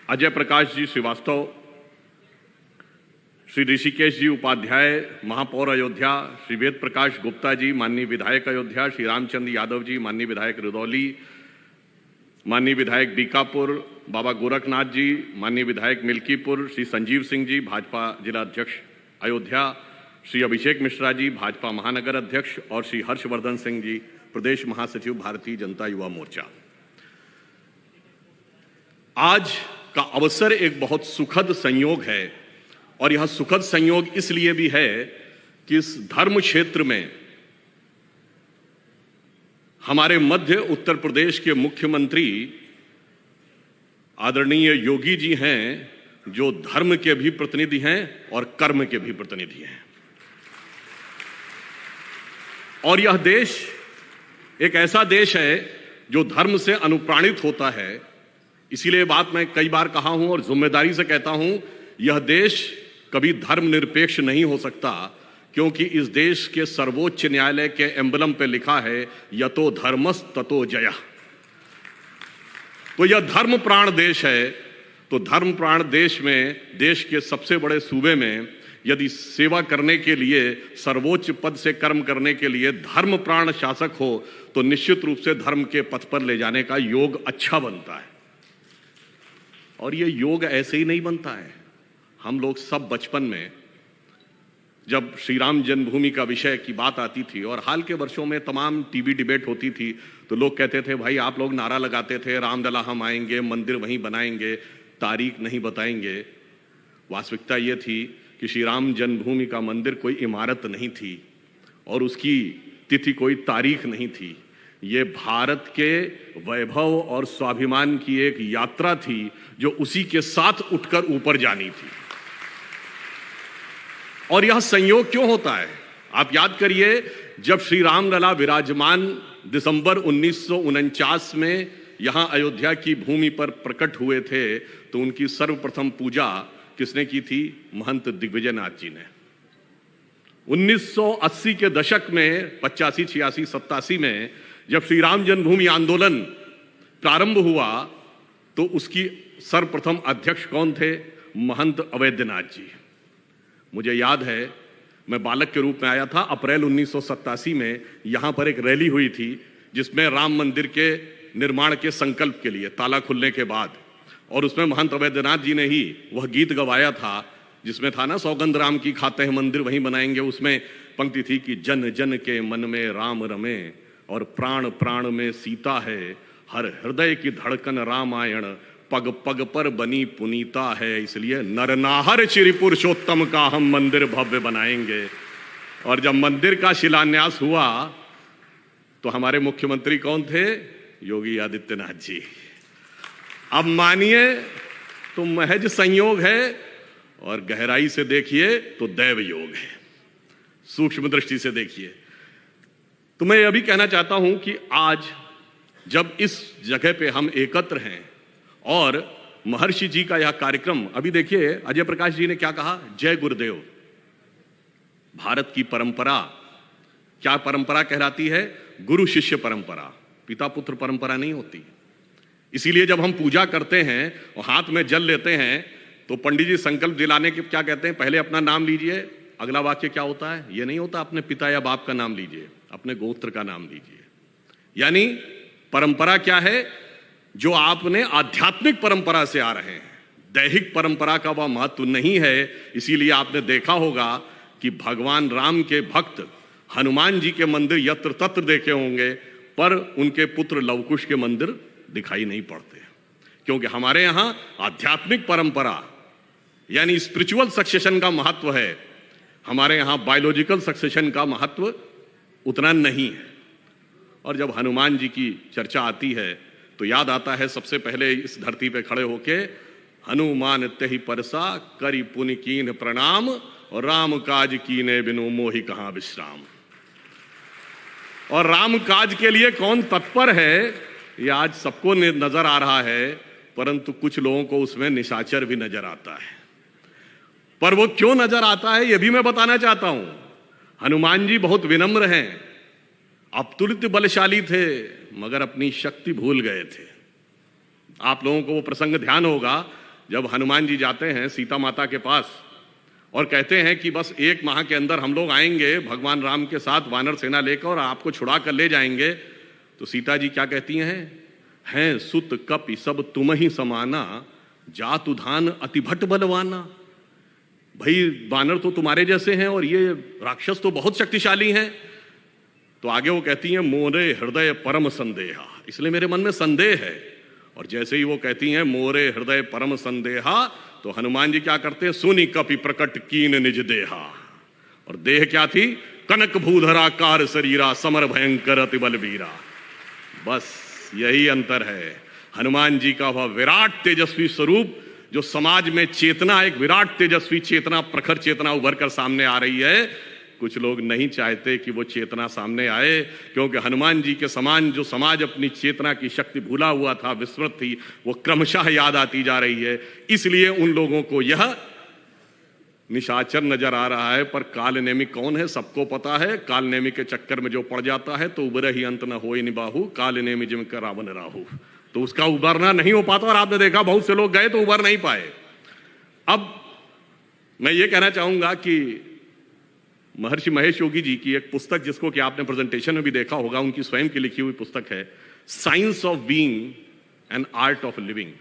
अजय प्रकाश जी श्रीवास्तव, श्री ऋषिकेश जी उपाध्याय, महापौर अयोध्या, श्री वेद प्रकाश गुप्ता जी, माननीय विधायक अयोध्या, श्री रामचंद्र यादव जी, माननीय विधायक रुदौली, माननीय विधायक बीकापुर, बाबा गोरखनाथ जी, माननीय विधायक मिल्कीपुर, श्री संजीव सिंह जी, भाजपा जिला अध्यक्ष अयोध्या, श्री अभिषेक मिश्रा जी, भाजपा महानगर अध्यक्ष, और श्री हर्षवर्धन सिंह जी, प्रदेश महासचिव भारतीय जनता युवा मोर्चा। आज का अवसर एक बहुत सुखद संयोग है और यह सुखद संयोग इसलिए भी है कि इस धर्म क्षेत्र में हमारे मध्य उत्तर प्रदेश के मुख्यमंत्री आदरणीय योगी जी हैं, जो धर्म के भी प्रतिनिधि हैं और कर्म के भी प्रतिनिधि हैं। और यह देश एक ऐसा देश है जो धर्म से अनुप्राणित होता है। इसीलिए बात मैं कई बार कहा हूं और जिम्मेदारी से कहता हूं, यह देश कभी धर्मनिरपेक्ष नहीं हो सकता, क्योंकि इस देश के सर्वोच्च न्यायालय के एम्बलम पे लिखा है यतो धर्मस् ततो जयः। तो यह धर्म प्राण देश है। तो धर्म प्राण देश में, देश के सबसे बड़े सूबे में यदि सेवा करने के लिए, सर्वोच्च पद से कर्म करने के लिए धर्म प्राण शासक हो, तो निश्चित रूप से धर्म के पथ पर ले जाने का योग अच्छा बनता है। और यह योग ऐसे ही नहीं बनता है। हम लोग सब बचपन में जब श्री राम जन्मभूमि का विषय की बात आती थी और हाल के वर्षों में तमाम टीवी डिबेट होती थी, तो लोग कहते थे भाई आप लोग नारा लगाते थे रामलला हम आएंगे, मंदिर वहीं बनाएंगे, तारीख नहीं बताएंगे। वास्तविकता ये थी कि श्री राम जन्मभूमि का मंदिर कोई इमारत नहीं थी और उसकी तिथि कोई तारीख नहीं थी। ये भारत के वैभव और स्वाभिमान की एक यात्रा थी जो उसी के साथ उठकर ऊपर जानी थी। और यह संयोग क्यों होता है? आप याद करिए, जब श्री रामलला विराजमान दिसंबर 1949 में यहां अयोध्या की भूमि पर प्रकट हुए थे, तो उनकी सर्वप्रथम पूजा किसने की थी? महंत दिग्विजयनाथ जी ने। 1980 के दशक में 85, 86, 87 में जब श्री राम जन्मभूमि आंदोलन प्रारंभ हुआ, तो उसकी सर्वप्रथम अध्यक्ष कौन थे? महंत अवैधनाथ जी। मुझे याद है, मैं बालक के रूप में आया था। अप्रैल 1987 में यहां पर एक रैली हुई थी जिसमें राम मंदिर के निर्माण के संकल्प के लिए ताला खुलने के बाद, और उसमें महंत अवैधनाथ जी ने ही वह गीत गवाया था जिसमें था ना, सौगंध राम की खाते हैं मंदिर वहीं बनाएंगे। उसमें पंक्ति थी कि जन जन के मन में राम रमे और प्राण प्राण में सीता है, हर हृदय की धड़कन रामायण, पग पग पर बनी पुनीता है, इसलिए नरनाहर श्री पुरुषोत्तम का हम मंदिर भव्य बनाएंगे। और जब मंदिर का शिलान्यास हुआ तो हमारे मुख्यमंत्री कौन थे? योगी आदित्यनाथ जी। अब मानिए तो महज संयोग है और गहराई से देखिए तो दैव योग है। सूक्ष्म दृष्टि से देखिए तो मैं यह भी कहना चाहता हूं कि आज जब इस जगह पे हम एकत्र हैं और महर्षि जी का यह कार्यक्रम, अभी देखिए अजय प्रकाश जी ने क्या कहा, जय गुरुदेव। भारत की परंपरा क्या परंपरा कहलाती है? गुरु शिष्य परंपरा, पिता पुत्र परंपरा नहीं होती। इसीलिए जब हम पूजा करते हैं और हाथ में जल लेते हैं तो पंडित जी संकल्प दिलाने के क्या कहते हैं, पहले अपना नाम लीजिए, अगला वाक्य क्या होता है? ये नहीं होता अपने पिता या बाप का नाम लीजिए, अपने गोत्र का नाम लीजिए। यानी परंपरा क्या है? जो आपने आध्यात्मिक परंपरा से आ रहे हैं, दैहिक परंपरा का वह महत्व नहीं है। इसीलिए आपने देखा होगा कि भगवान राम के भक्त हनुमान जी के मंदिर यत्र तत्र देखे होंगे, पर उनके पुत्र लवकुश के मंदिर दिखाई नहीं पड़ते, क्योंकि हमारे यहां आध्यात्मिक परंपरा यानी स्पिरिचुअल सक्सेशन का महत्व है, हमारे यहां बायोलॉजिकल सक्सेशन का महत्व उतना नहीं है। और जब हनुमान जी की चर्चा आती है तो याद आता है सबसे पहले इस धरती पे खड़े होके, हनुमान तेहि परसा करि पुनि कीन प्रणाम, और राम काज कीने बिनु मोहि कहां विश्राम। और राम काज के लिए कौन तत्पर है ये आज सबको नजर आ रहा है, परंतु कुछ लोगों को उसमें निशाचर भी नजर आता है। पर वो क्यों नजर आता है ये भी मैं बताना चाहता हूं। हनुमान जी बहुत विनम्र हैं, अतुलित बलशाली थे, मगर अपनी शक्ति भूल गए थे। आप लोगों को वो प्रसंग ध्यान होगा जब हनुमान जी जाते हैं सीता माता के पास और कहते हैं कि बस 1 माह के अंदर हम लोग आएंगे भगवान राम के साथ वानर सेना लेकर और आपको छुड़ा कर ले जाएंगे। तो सीता जी क्या कहती हैं सुत कपि सब तुम ही समाना, जात उधान अति भट बलवाना। भाई वानर तो तुम्हारे जैसे हैं और ये राक्षस तो बहुत शक्तिशाली हैं। तो आगे वो कहती हैं मोरे हृदय परम संदेहा, इसलिए मेरे मन में संदेह है। और जैसे ही वो कहती हैं मोरे हृदय परम संदेहा, तो हनुमान जी क्या करते हैं, सुनी कपि प्रकट कीन निज देहा। और देह क्या थी, कनक भूधरा कार शरीरा, समर भयंकर अति बलबीरा। बस यही अंतर है हनुमान जी का वह विराट तेजस्वी स्वरूप, जो समाज में चेतना, एक विराट तेजस्वी चेतना, प्रखर चेतना उभर कर सामने आ रही है। कुछ लोग नहीं चाहते कि वो चेतना सामने आए, क्योंकि हनुमान जी के समान जो समाज अपनी चेतना की शक्ति भूला हुआ था, विस्मृत थी, वो क्रमशः याद आती जा रही है। इसलिए उन लोगों को यह निशाचर नजर आ रहा है। पर कालनेमी कौन है सबको पता है। कालनेमी के चक्कर में जो पड़ जाता है तो उबरे ही अंत न होई निबाहु, कालनेमी जिम कर रावण राहु। तो उसका उबरना नहीं हो पाता। और आपने देखा बहुत से लोग गए तो उबर नहीं पाए। अब मैं ये कहना चाहूंगा कि महर्षि महेश योगी जी की एक पुस्तक, जिसको कि आपने प्रेजेंटेशन में भी देखा होगा, उनकी स्वयं की लिखी हुई पुस्तक है science of being and art of living,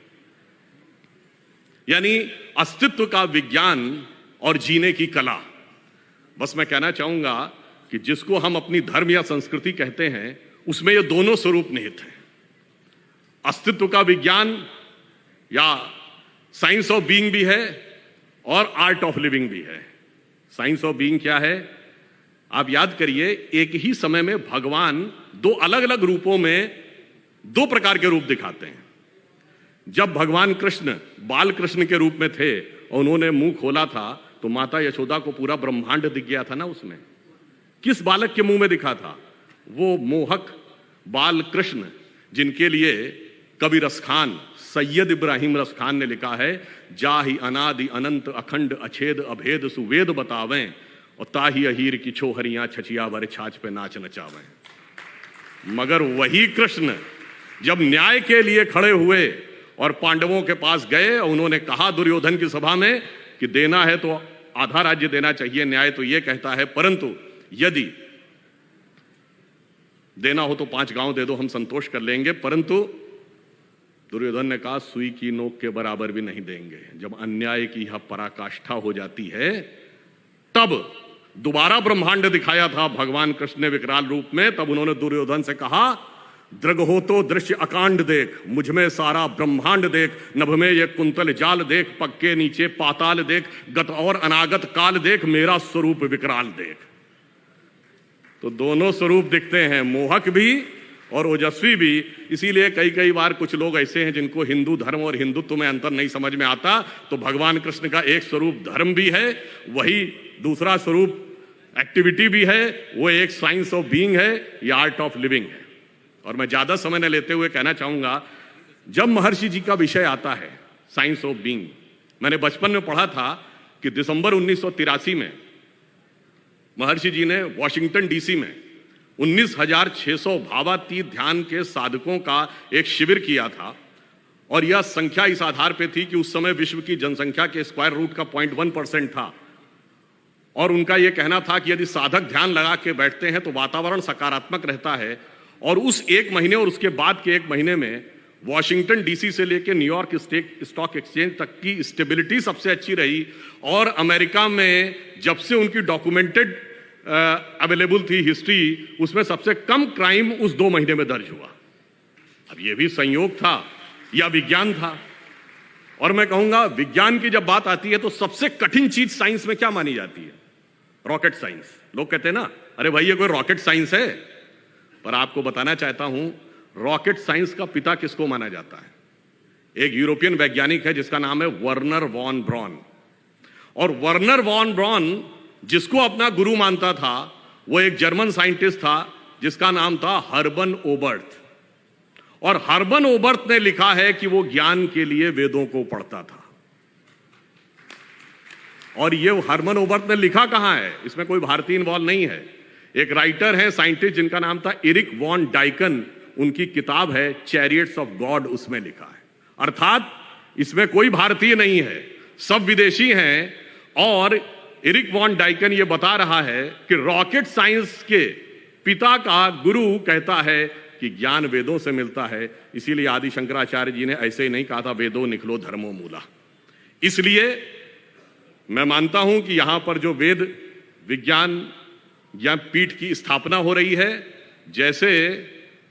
यानी अस्तित्व का विज्ञान और जीने की कला। बस मैं कहना चाहूंगा कि जिसको हम अपनी धर्म या संस्कृति कहते हैं, उसमें ये दोनों स्वरूप निहित हैं। अस्तित्व का विज्ञान या साइंस ऑफ बीइंग भी है और आर्ट ऑफ लिविंग भी है। साइंस ऑफ बीइंग क्या है? आप याद करिए, एक ही समय में भगवान 2 अलग अलग रूपों में 2 प्रकार के रूप दिखाते हैं। जब भगवान कृष्ण बाल कृष्ण के रूप में थे और उन्होंने मुंह खोला था, तो माता यशोदा को पूरा ब्रह्मांड दिख गया था ना। उसमें किस बालक के मुंह में दिखा था? वो मोहक बाल कृष्ण, जिनके लिए कवि रसखान सैयद इब्राहिम रसखान ने लिखा है, जाहि अनादि अनंत अखंड अछेद अभेद सुवेद बतावें, और ताही अहीर की छोहरियां छचिया वर छाछ पे नाच नचावें। मगर वही कृष्ण जब न्याय के लिए खड़े हुए और पांडवों के पास गए और उन्होंने कहा दुर्योधन की सभा में कि देना है तो आधा राज्य देना चाहिए, न्याय तो ये कहता है, परंतु यदि देना हो तो 5 गांव दे दो, हम संतोष कर लेंगे। परंतु दुर्योधन ने कहा सुई की नोक के बराबर भी नहीं देंगे। जब अन्याय की यह पराकाष्ठा हो जाती है, तब दोबारा ब्रह्मांड दिखाया था भगवान कृष्ण ने विकराल रूप में। तब उन्होंने दुर्योधन से कहा, दृग हो तो दृश्य अकांड देख, मुझमें सारा ब्रह्मांड देख, नभ में ये कुंतल जाल देख, पग के नीचे पाताल देख, गत और अनागत काल देख, मेरा स्वरूप विकराल देख। तो दोनों स्वरूप दिखते हैं, मोहक भी और ओजस्वी भी। इसीलिए कई बार कुछ लोग ऐसे हैं जिनको हिंदू धर्म और हिंदुत्व में अंतर नहीं समझ में आता। तो भगवान कृष्ण का एक स्वरूप धर्म भी है, वही दूसरा स्वरूप एक्टिविटी भी है, वो एक साइंस ऑफ बीइंग है, या आर्ट ऑफ लिविंग है। और मैं ज्यादा समय न लेते हुए कहना चाहूंगा जब महर्षि जी का विषय आता है साइंस ऑफ बीइंग, मैंने बचपन में पढ़ा था कि दिसंबर 1983 में महर्षि जी ने वॉशिंगटन डीसी में 19,600 भावातीत ध्यान के साधकों का एक शिविर किया था, और यह संख्या इस आधार पे थी कि उस समय विश्व की जनसंख्या के स्क्वायर रूट का 0.1% था, और उनका यह कहना था कि यदि साधक ध्यान लगा के बैठते हैं तो वातावरण सकारात्मक रहता है। और उस एक महीने और उसके बाद के एक महीने में वॉशिंगटन डीसी से लेकर न्यूयॉर्क स्टॉक एक्सचेंज तक की स्टेबिलिटी सबसे अच्छी रही, और अमेरिका में जब से उनकी डॉक्यूमेंटेड अवेलेबल थी हिस्ट्री, उसमें सबसे कम क्राइम उस 2 महीने में दर्ज हुआ। अब यह भी संयोग था या विज्ञान था? और मैं कहूंगा विज्ञान की जब बात आती है तो सबसे कठिन चीज साइंस में क्या मानी जाती है? Rocket science. लोग कहते हैं ना, अरे भाई ये कोई रॉकेट साइंस है? पर आपको बताना चाहता हूं, रॉकेट साइंस का पिता किसको माना जाता है? एक यूरोपियन वैज्ञानिक है जिसका नाम है वर्नर वॉन ब्रॉन। और वर्नर वॉन ब्रॉन जिसको अपना गुरु मानता था, वो एक जर्मन साइंटिस्ट था जिसका नाम था हर्बन ओबर्ट। और हर्बन ओबर्ट ने लिखा है कि वो ज्ञान के लिए वेदों को पढ़ता था। और ये हर्बन ओबर्ट ने लिखा कहां है? इसमें कोई भारतीय इन्वॉल्व नहीं है। एक राइटर है, साइंटिस्ट, जिनका नाम था एरिक वॉन डाइकन, उनकी किताब है चैरियट्स ऑफ गॉड, उसमें लिखा है। अर्थात इसमें कोई भारतीय नहीं है, सब विदेशी हैं। और एरिक वॉन डाइकन ये बता रहा है कि रॉकेट साइंस के पिता का गुरु कहता है कि ज्ञान वेदों से मिलता है। इसीलिए आदि शंकराचार्य जी ने ऐसे ही नहीं कहा था वेदो निखलो धर्मो मूला। इसलिए मैं मानता हूं कि यहां पर जो वेद विज्ञान पीठ की स्थापना हो रही है, जैसे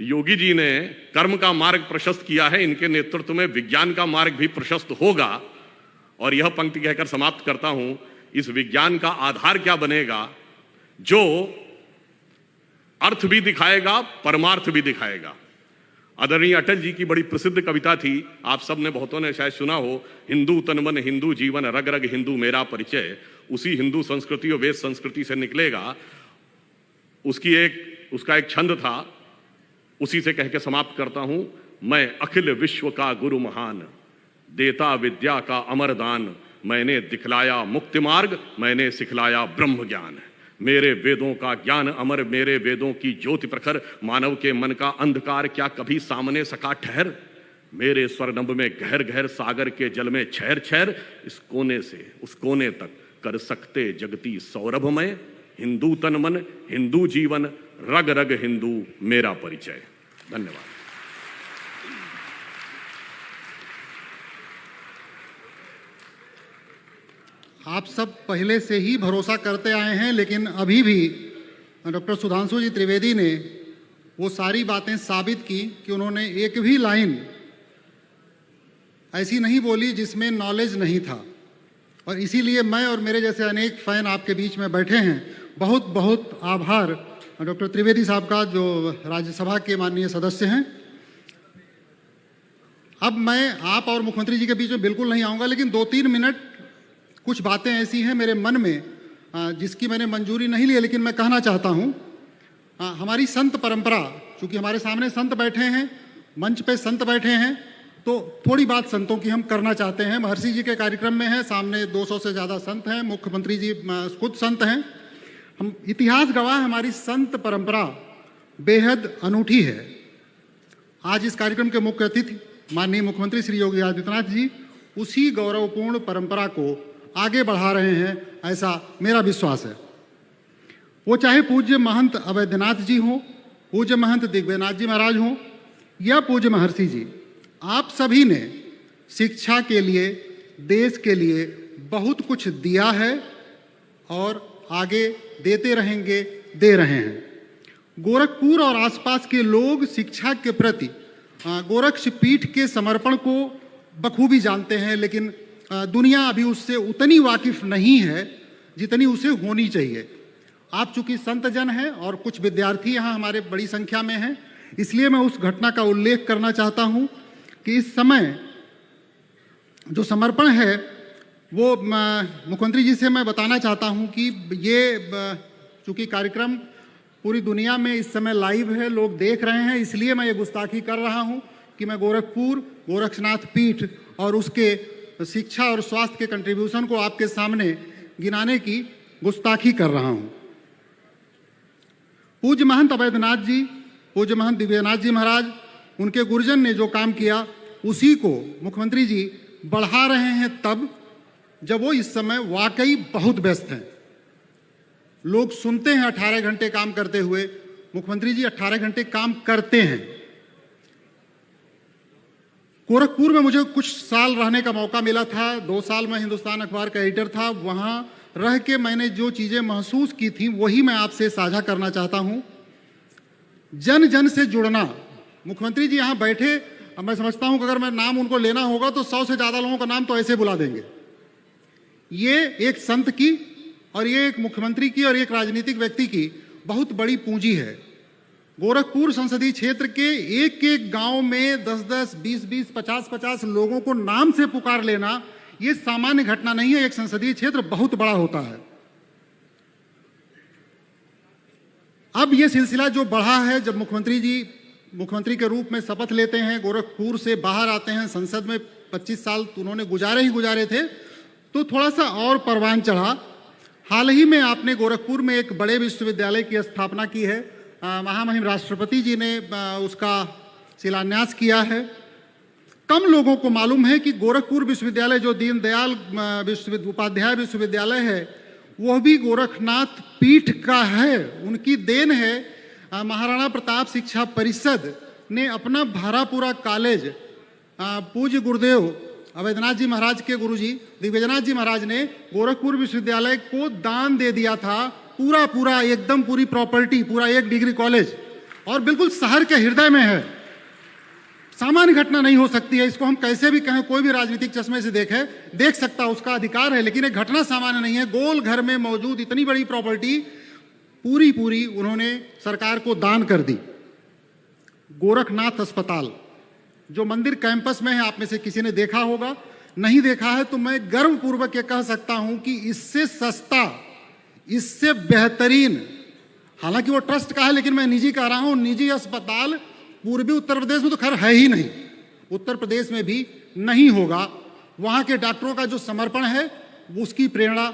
योगी जी ने कर्म का मार्ग प्रशस्त किया है, इनके नेतृत्व में विज्ञान का मार्ग भी प्रशस्त होगा। और यह पंक्ति कहकर समाप्त करता हूं, इस विज्ञान का आधार क्या बनेगा? जो अर्थ भी दिखाएगा, परमार्थ भी दिखाएगा। आदरणीय अटल जी की बड़ी प्रसिद्ध कविता थी, आप सब ने, बहुतों ने शायद सुना हो, हिंदू तन मन हिंदू जीवन, रग रग हिंदू मेरा परिचय। उसी हिंदू संस्कृति और वेद संस्कृति से निकलेगा। उसका एक छंद था, उसी से कह के समाप्त करता हूं। मैं अखिल विश्व का गुरु महान, देता विद्या का अमर दान, मैंने दिखलाया मुक्ति मार्ग, मैंने सिखलाया ब्रह्म ज्ञान। मेरे वेदों का ज्ञान अमर, मेरे वेदों की ज्योति प्रखर, मानव के मन का अंधकार क्या कभी सामने सका ठहर। मेरे स्वर्णभ में गहर गहर सागर के जल में छहर छहर, इस कोने से उस कोने तक कर सकते जगती सौरभमय। हिंदू तन मन हिंदू जीवन, रग रग हिंदू मेरा परिचय। धन्यवाद। आप सब पहले से ही भरोसा करते आए हैं, लेकिन अभी भी डॉक्टर सुधांशु जी त्रिवेदी ने वो सारी बातें साबित की कि उन्होंने एक भी लाइन ऐसी नहीं बोली जिसमें नॉलेज नहीं था। और इसीलिए मैं और मेरे जैसे अनेक फैन आपके बीच में बैठे हैं। बहुत बहुत आभार डॉक्टर त्रिवेदी साहब का, जो राज्यसभा के माननीय सदस्य हैं। अब मैं आप और मुख्यमंत्री जी के बीच में बिल्कुल नहीं आऊँगा, लेकिन 2-3 मिनट कुछ बातें ऐसी हैं मेरे मन में जिसकी मैंने मंजूरी नहीं ली है, लेकिन मैं कहना चाहता हूं। हमारी संत परंपरा, चूंकि हमारे सामने संत बैठे हैं, मंच पे संत बैठे हैं, तो थोड़ी बात संतों की हम करना चाहते हैं। महर्षि जी के कार्यक्रम में है, सामने 200 से ज़्यादा संत हैं, मुख्यमंत्री जी खुद संत हैं। हम इतिहास गवाह, हमारी संत परंपरा बेहद अनूठी है। आज इस कार्यक्रम के मुख्य अतिथि माननीय मुख्यमंत्री श्री योगी आदित्यनाथ जी उसी गौरवपूर्ण परंपरा को आगे बढ़ा रहे हैं, ऐसा मेरा विश्वास है। वो चाहे पूज्य महंत अवैधनाथ जी हों, पूज्य महंत दिग्विजयनाथ जी महाराज हों, या पूज्य महर्षि जी, आप सभी ने शिक्षा के लिए, देश के लिए बहुत कुछ दिया है और आगे देते रहेंगे, दे रहे हैं। गोरखपुर और आसपास के लोग शिक्षा के प्रति गोरक्ष पीठ के समर्पण को बखूबी जानते हैं, लेकिन दुनिया अभी उससे उतनी वाकिफ नहीं है जितनी उसे होनी चाहिए। आप चूंकि संत जन हैं और कुछ विद्यार्थी यहाँ हमारे बड़ी संख्या में हैं, इसलिए मैं उस घटना का उल्लेख करना चाहता हूँ कि इस समय जो समर्पण है वो मुख्यमंत्री जी से मैं बताना चाहता हूँ कि ये चूंकि कार्यक्रम पूरी दुनिया में इस समय लाइव है, लोग देख रहे हैं, इसलिए मैं ये गुस्ताखी कर रहा हूँ कि मैं गोरखपुर, गोरक्षनाथ पीठ और उसके शिक्षा और स्वास्थ्य के कंट्रीब्यूशन को आपके सामने गिनाने की गुस्ताखी कर रहा हूं। पूज्य महंत अवैधनाथ जी, पूज्य महंत दिव्यनाथ जी महाराज, उनके गुरुजन ने जो काम किया उसी को मुख्यमंत्री जी बढ़ा रहे हैं तब जब वो इस समय वाकई बहुत व्यस्त हैं। लोग सुनते हैं 18 घंटे काम करते हुए, मुख्यमंत्री जी 18 घंटे काम करते हैं। गोरखपुर में मुझे कुछ साल रहने का मौका मिला था, 2 साल में हिंदुस्तान अखबार का एडिटर था। वहां रह के मैंने जो चीजें महसूस की थी वही मैं आपसे साझा करना चाहता हूं। जन जन से जुड़ना, मुख्यमंत्री जी यहां बैठे, अब मैं समझता हूं कि अगर मैं नाम उनको लेना होगा तो 100 से ज्यादा लोगों का नाम तो ऐसे बुला देंगे। ये एक संत की और ये एक मुख्यमंत्री की और एक राजनीतिक व्यक्ति की बहुत बड़ी पूंजी है। गोरखपुर संसदीय क्षेत्र के एक एक गांव में 10-10, 20-20, 50-50 लोगों को नाम से पुकार लेना ये सामान्य घटना नहीं है। एक संसदीय क्षेत्र बहुत बड़ा होता है। अब ये सिलसिला जो बढ़ा है, जब मुख्यमंत्री जी मुख्यमंत्री के रूप में शपथ लेते हैं, गोरखपुर से बाहर आते हैं, संसद में 25 साल उन्होंने गुजारे थे, तो थोड़ा सा और परवान चढ़ा। हाल ही में आपने गोरखपुर में एक बड़े विश्वविद्यालय की स्थापना की है। महामहिम राष्ट्रपति जी ने उसका शिलान्यास किया है। कम लोगों को मालूम है कि गोरखपुर विश्वविद्यालय जो दीनदयाल उपाध्याय विश्वविद्यालय है, वह भी गोरखनाथ पीठ का है, उनकी देन है। महाराणा प्रताप शिक्षा परिषद ने अपना भारापुरा कॉलेज पूज्य गुरुदेव अवैधनाथ जी महाराज के गुरुजी दिव्यनाथ जी महाराज ने गोरखपुर विश्वविद्यालय को दान दे दिया था। पूरा एकदम पूरी प्रॉपर्टी, पूरा 1 डिग्री कॉलेज, और बिल्कुल शहर के हृदय में है। सामान्य घटना नहीं हो सकती है, इसको हम कैसे भी कहें, कोई भी राजनीतिक चश्मे से देख सकता, उसका अधिकार है, लेकिन एक घटना सामान्य नहीं है। गोल घर में मौजूद इतनी बड़ी प्रॉपर्टी पूरी उन्होंने सरकार को दान कर दी। गोरखनाथ अस्पताल जो मंदिर कैंपस में है, आप में से किसी ने देखा होगा, नहीं देखा है तो मैं गर्वपूर्वक ये कह सकता हूं कि इससे सस्ता, इससे बेहतरीन, हालांकि वो ट्रस्ट का है लेकिन मैं निजी कह रहा हूं, निजी अस्पताल पूर्वी उत्तर प्रदेश में तो खैर है ही नहीं, उत्तर प्रदेश में भी नहीं होगा। वहां के डॉक्टरों का जो समर्पण है, उसकी प्रेरणा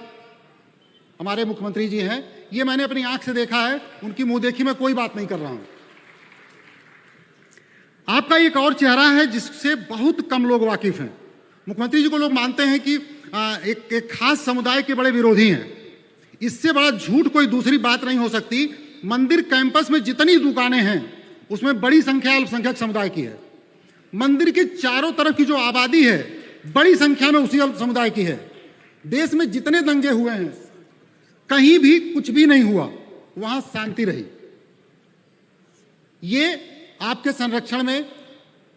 हमारे मुख्यमंत्री जी हैं। ये मैंने अपनी आंख से देखा है, उनकी मुंह देखी मैं कोई बात नहीं कर रहा हूं। आपका एक और चेहरा है जिससे बहुत कम लोग वाकिफ हैं। मुख्यमंत्री जी को लोग मानते हैं कि एक खास समुदाय के बड़े विरोधी हैं। इससे बड़ा झूठ कोई दूसरी बात नहीं हो सकती। मंदिर कैंपस में जितनी दुकानें हैं उसमें बड़ी संख्या अल्पसंख्यक समुदाय की है। मंदिर के चारों तरफ की जो आबादी है बड़ी संख्या में उसी समुदाय की है। देश में जितने दंगे हुए हैं कहीं भी कुछ भी नहीं हुआ, वहां शांति रही। ये आपके संरक्षण में,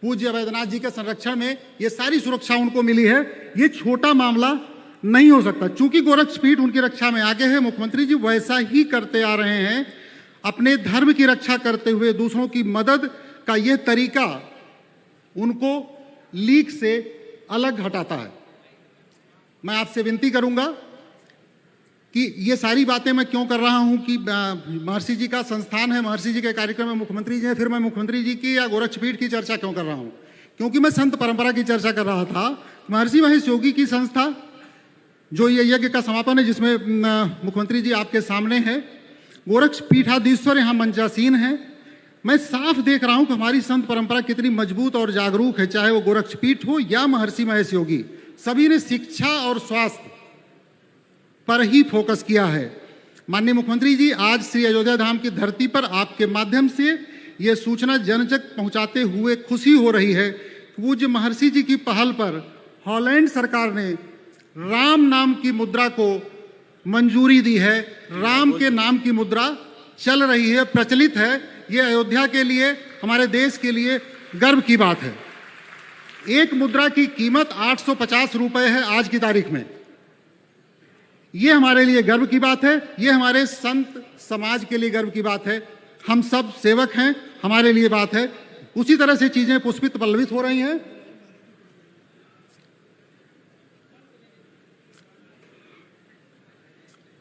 पूज्य अवैधनाथ जी के संरक्षण में ये सारी सुरक्षा उनको मिली है। ये छोटा मामला नहीं हो सकता। चूंकि गोरक्षपीठ उनकी रक्षा में आगे है, मुख्यमंत्री जी वैसा ही करते आ रहे हैं। अपने धर्म की रक्षा करते हुए दूसरों की मदद का यह तरीका उनको लीक से अलग हटाता है। मैं आपसे विनती करूंगा कि ये सारी बातें मैं क्यों कर रहा हूं कि महर्षि जी का संस्थान है, महर्षि जी के कार्यक्रम में मुख्यमंत्री जी हैं, फिर मैं मुख्यमंत्री जी की या गोरक्षपीठ की चर्चा क्यों कर रहा हूं? क्योंकि मैं संत परंपरा की चर्चा कर रहा था। महर्षि महेश योगी की संस्था जो ये यज्ञ का समापन है, जिसमें मुख्यमंत्री जी आपके सामने है, गोरक्षपीठाधीश्वर यहाँ मंचासीन है। मैं साफ देख रहा हूं कि हमारी संत परंपरा कितनी मजबूत और जागरूक है, चाहे वो गोरक्षपीठ हो या महर्षि महेश योगी। सभी ने शिक्षा और स्वास्थ्य पर ही फोकस किया है। माननीय मुख्यमंत्री जी, आज श्री अयोध्या धाम की धरती पर आपके माध्यम से यह सूचना जन तक पहुंचाते हुए खुशी हो रही है। पूज्य महर्षि जी की पहल पर हॉलैंड सरकार ने राम नाम की मुद्रा को मंजूरी दी है। राम के नाम की मुद्रा चल रही है, प्रचलित है। ये अयोध्या के लिए, हमारे देश के लिए गर्व की बात है। एक मुद्रा की कीमत 850 रुपए है आज की तारीख में। ये हमारे लिए गर्व की बात है, ये हमारे संत समाज के लिए गर्व की बात है। हम सब सेवक हैं, हमारे लिए बात है। उसी तरह से चीजें पुष्पित पल्लवित हो रही हैं।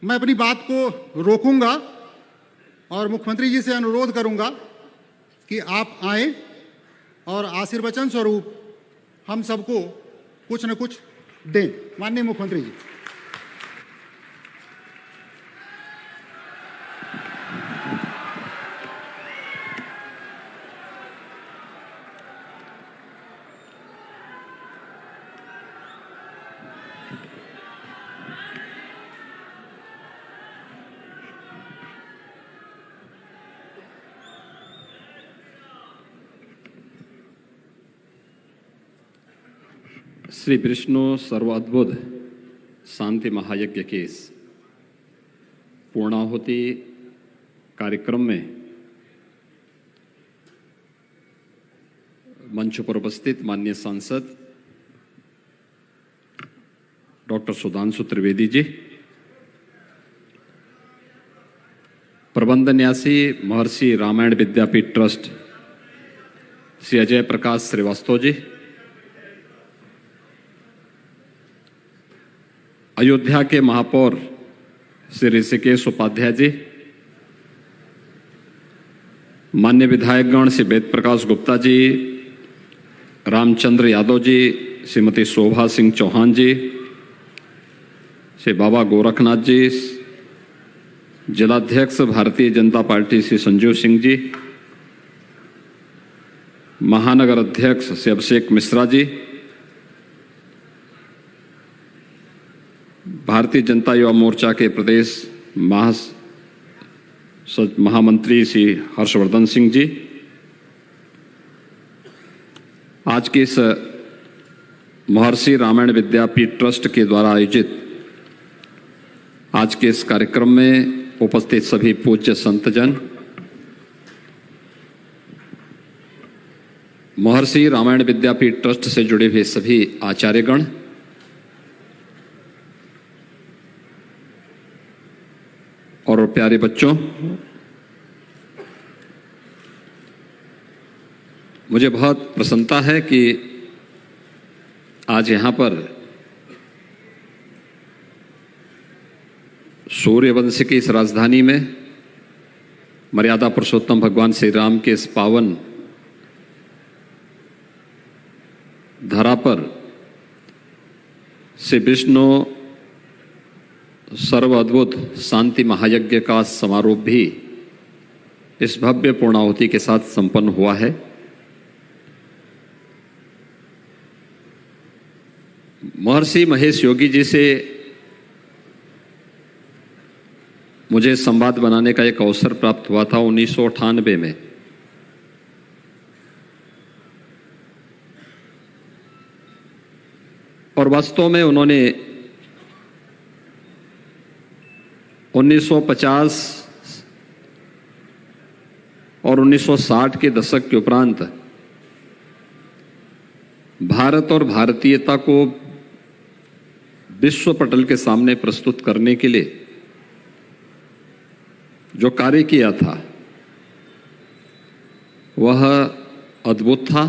मैं अपनी बात को रोकूंगा और मुख्यमंत्री जी से अनुरोध करूंगा कि आप आए और आशीर्वचन स्वरूप हम सबको कुछ न कुछ दें। माननीय मुख्यमंत्री जी। श्री विष्णु सर्वाद्भुत शांति महायज्ञ के इस पूर्णाहुति कार्यक्रम में मंच पर उपस्थित माननीय सांसद डॉक्टर सुधांशु त्रिवेदी जी, प्रबंध न्यासी महर्षि रामायण विद्यापीठ ट्रस्ट श्री अजय प्रकाश श्रीवास्तव जी, अयोध्या के महापौर श्री ऋषिकेश उपाध्याय जी, मान्य विधायकगण श्री वेद प्रकाश गुप्ता जी, रामचंद्र यादव जी, श्रीमती शोभा सिंह चौहान जी, श्री बाबा गोरखनाथ जी, जिलाध्यक्ष भारतीय जनता पार्टी श्री संजीव सिंह जी, महानगर अध्यक्ष श्री अभिषेक मिश्रा जी, भारतीय जनता युवा मोर्चा के प्रदेश महामंत्री श्री हर्षवर्धन सिंह जी, आज के इस महर्षि रामायण विद्यापीठ ट्रस्ट के द्वारा आयोजित आज के इस कार्यक्रम में उपस्थित सभी पूज्य संतजन, महर्षि रामायण विद्यापीठ ट्रस्ट से जुड़े हुए सभी आचार्यगण, और प्यारे बच्चों, मुझे बहुत प्रसन्नता है कि आज यहाँ पर सूर्यवंश की इस राजधानी में मर्यादा पुरुषोत्तम भगवान श्री राम के इस पावन धरा पर श्री विष्णु सर्व अद्भुत शांति महायज्ञ का समारोह भी इस भव्य पूर्णाहुति के साथ संपन्न हुआ है। महर्षि महेश योगी जी से मुझे संवाद बनाने का एक अवसर प्राप्त हुआ था 1998 में। और वास्तव में उन्होंने 1950 और 1960 के दशक के उपरांत भारत और भारतीयता को विश्व पटल के सामने प्रस्तुत करने के लिए जो कार्य किया था वह अद्भुत था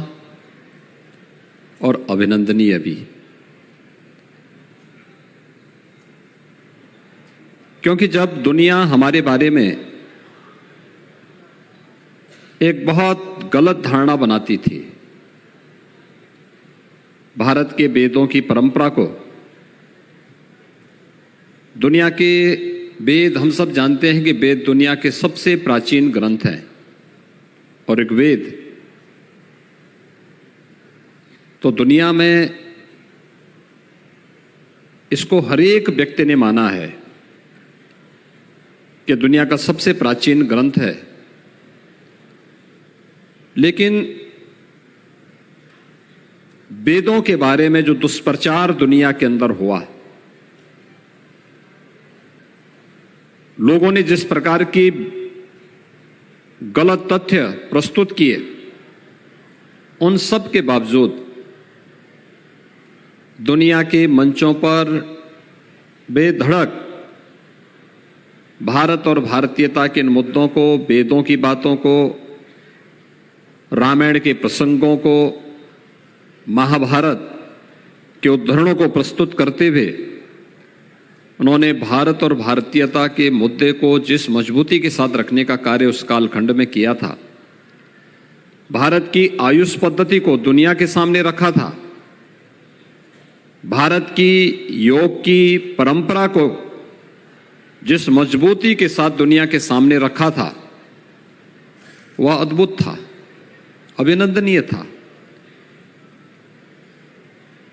और अभिनंदनीय भी, क्योंकि जब दुनिया हमारे बारे में एक बहुत गलत धारणा बनाती थी, भारत के वेदों की परंपरा को, दुनिया के वेद, हम सब जानते हैं कि वेद दुनिया के सबसे प्राचीन ग्रंथ हैं, और एक वेद तो दुनिया में इसको हर एक व्यक्ति ने माना है कि दुनिया का सबसे प्राचीन ग्रंथ है। लेकिन वेदों के बारे में जो दुष्प्रचार दुनिया के अंदर हुआ, लोगों ने जिस प्रकार की गलत तथ्य प्रस्तुत किए, उन सब के बावजूद दुनिया के मंचों पर बेधड़क भारत और भारतीयता के इन मुद्दों को, वेदों की बातों को, रामायण के प्रसंगों को, महाभारत के उद्धरणों को प्रस्तुत करते हुए उन्होंने भारत और भारतीयता के मुद्दे को जिस मजबूती के साथ रखने का कार्य उस कालखंड में किया था, भारत की आयुष पद्धति को दुनिया के सामने रखा था, भारत की योग की परंपरा को जिस मजबूती के साथ दुनिया के सामने रखा था वह अद्भुत था, अभिनंदनीय था।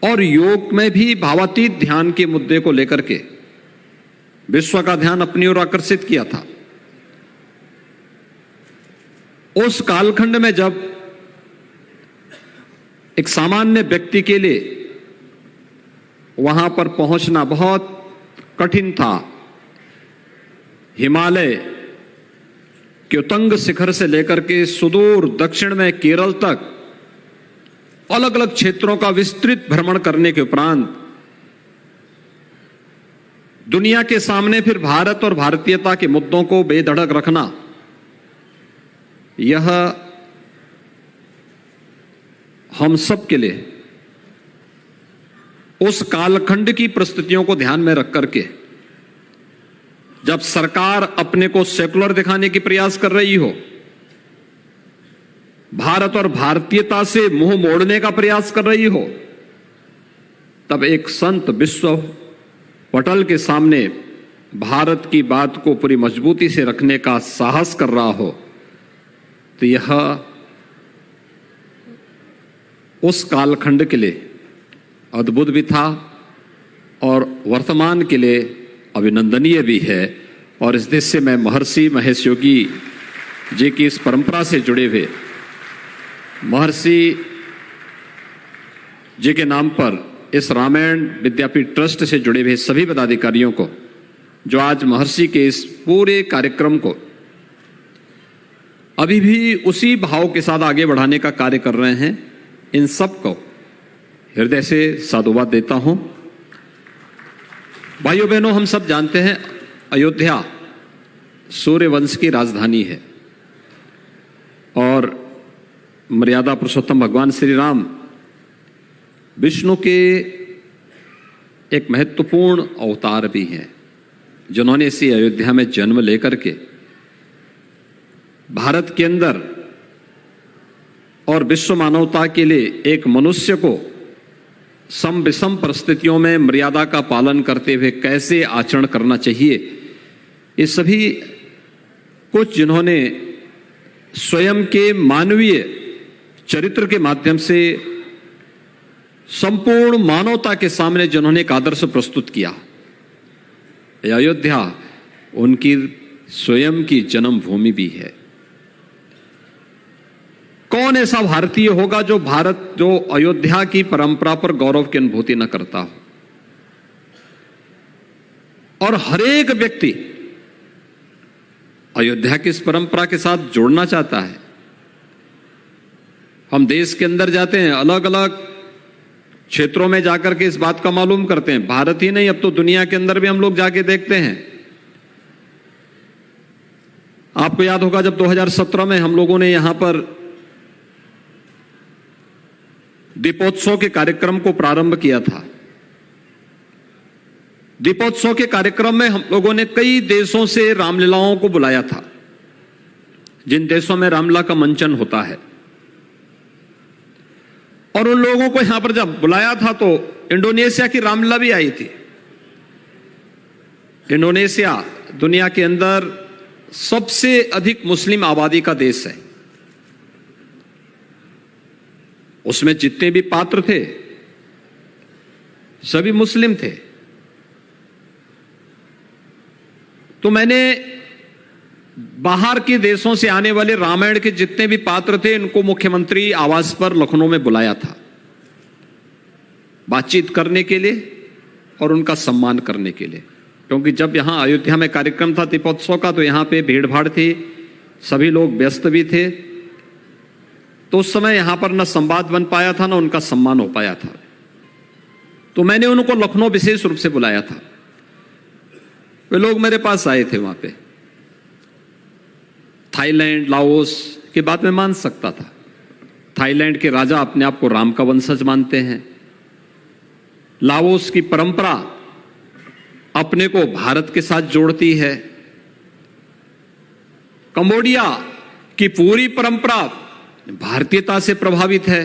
और योग में भी भावातीत ध्यान के मुद्दे को लेकर के विश्व का ध्यान अपनी ओर आकर्षित किया था। उस कालखंड में जब एक सामान्य व्यक्ति के लिए वहां पर पहुंचना बहुत कठिन था, हिमालय के उतंग शिखर से लेकर के सुदूर दक्षिण में केरल तक अलग अलग क्षेत्रों का विस्तृत भ्रमण करने के उपरांत दुनिया के सामने फिर भारत और भारतीयता के मुद्दों को बेधड़क रखना, यह हम सब के लिए उस कालखंड की परिस्थितियों को ध्यान में रख करके, जब सरकार अपने को सेकुलर दिखाने की प्रयास कर रही हो, भारत और भारतीयता से मुंह मोड़ने का प्रयास कर रही हो, तब एक संत विश्व पटल के सामने भारत की बात को पूरी मजबूती से रखने का साहस कर रहा हो, तो यह उस कालखंड के लिए अद्भुत भी था और वर्तमान के लिए अभिनंदनीय भी है। और इस देश से मैं महर्षि महेश योगी जी की इस परंपरा से जुड़े हुए महर्षि जी के नाम पर इस रामायण विद्यापीठ ट्रस्ट से जुड़े हुए सभी पदाधिकारियों को, जो आज महर्षि के इस पूरे कार्यक्रम को अभी भी उसी भाव के साथ आगे बढ़ाने का कार्य कर रहे हैं, इन सब को हृदय से साधुवाद देता हूं। भाइयों बहनों, हम सब जानते हैं अयोध्या सूर्य वंश की राजधानी है और मर्यादा पुरुषोत्तम भगवान श्री राम विष्णु के एक महत्वपूर्ण अवतार भी हैं, जिन्होंने इसी अयोध्या में जन्म लेकर के भारत के अंदर और विश्व मानवता के लिए एक मनुष्य को सम विषम परिस्थितियों में मर्यादा का पालन करते हुए कैसे आचरण करना चाहिए, ये सभी कुछ जिन्होंने स्वयं के मानवीय चरित्र के माध्यम से संपूर्ण मानवता के सामने जिन्होंने एक आदर्श प्रस्तुत किया। अयोध्या उनकी स्वयं की जन्मभूमि भी है। कौन ऐसा भारतीय होगा जो अयोध्या की परंपरा पर गौरव की अनुभूति न करता हो। और हर एक व्यक्ति अयोध्या की इस परंपरा के साथ जुड़ना चाहता है। हम देश के अंदर जाते हैं, अलग अलग क्षेत्रों में जाकर के इस बात का मालूम करते हैं। भारत ही नहीं, अब तो दुनिया के अंदर भी हम लोग जाके देखते हैं। आपको याद होगा जब 2017 में हम लोगों ने यहां पर दीपोत्सव के कार्यक्रम को प्रारंभ किया था। दीपोत्सव के कार्यक्रम में हम लोगों ने कई देशों से रामलीलाओं को बुलाया था, जिन देशों में रामलीला का मंचन होता है। और उन लोगों को यहां पर जब बुलाया था तो इंडोनेशिया की रामलीला भी आई थी। इंडोनेशिया दुनिया के अंदर सबसे अधिक मुस्लिम आबादी का देश है। उसमें जितने भी पात्र थे सभी मुस्लिम थे। तो मैंने बाहर के देशों से आने वाले रामायण के जितने भी पात्र थे, इनको मुख्यमंत्री आवास पर लखनऊ में बुलाया था, बातचीत करने के लिए और उनका सम्मान करने के लिए। क्योंकि जब यहां अयोध्या में कार्यक्रम था दीपोत्सव का, तो यहां पे भीड़ भाड़ थी, सभी लोग व्यस्त भी थे। तो उस समय यहां पर न संवाद बन पाया था, न उनका सम्मान हो पाया था। तो मैंने उनको लखनऊ विशेष रूप से बुलाया था। वे लोग मेरे पास आए थे। वहां पे थाईलैंड, लाओस की बात मैं मान सकता था। थाईलैंड के राजा अपने आप को राम का वंशज मानते हैं। लाओस की परंपरा अपने को भारत के साथ जोड़ती है। कंबोडिया की पूरी परंपरा भारतीयता से प्रभावित है।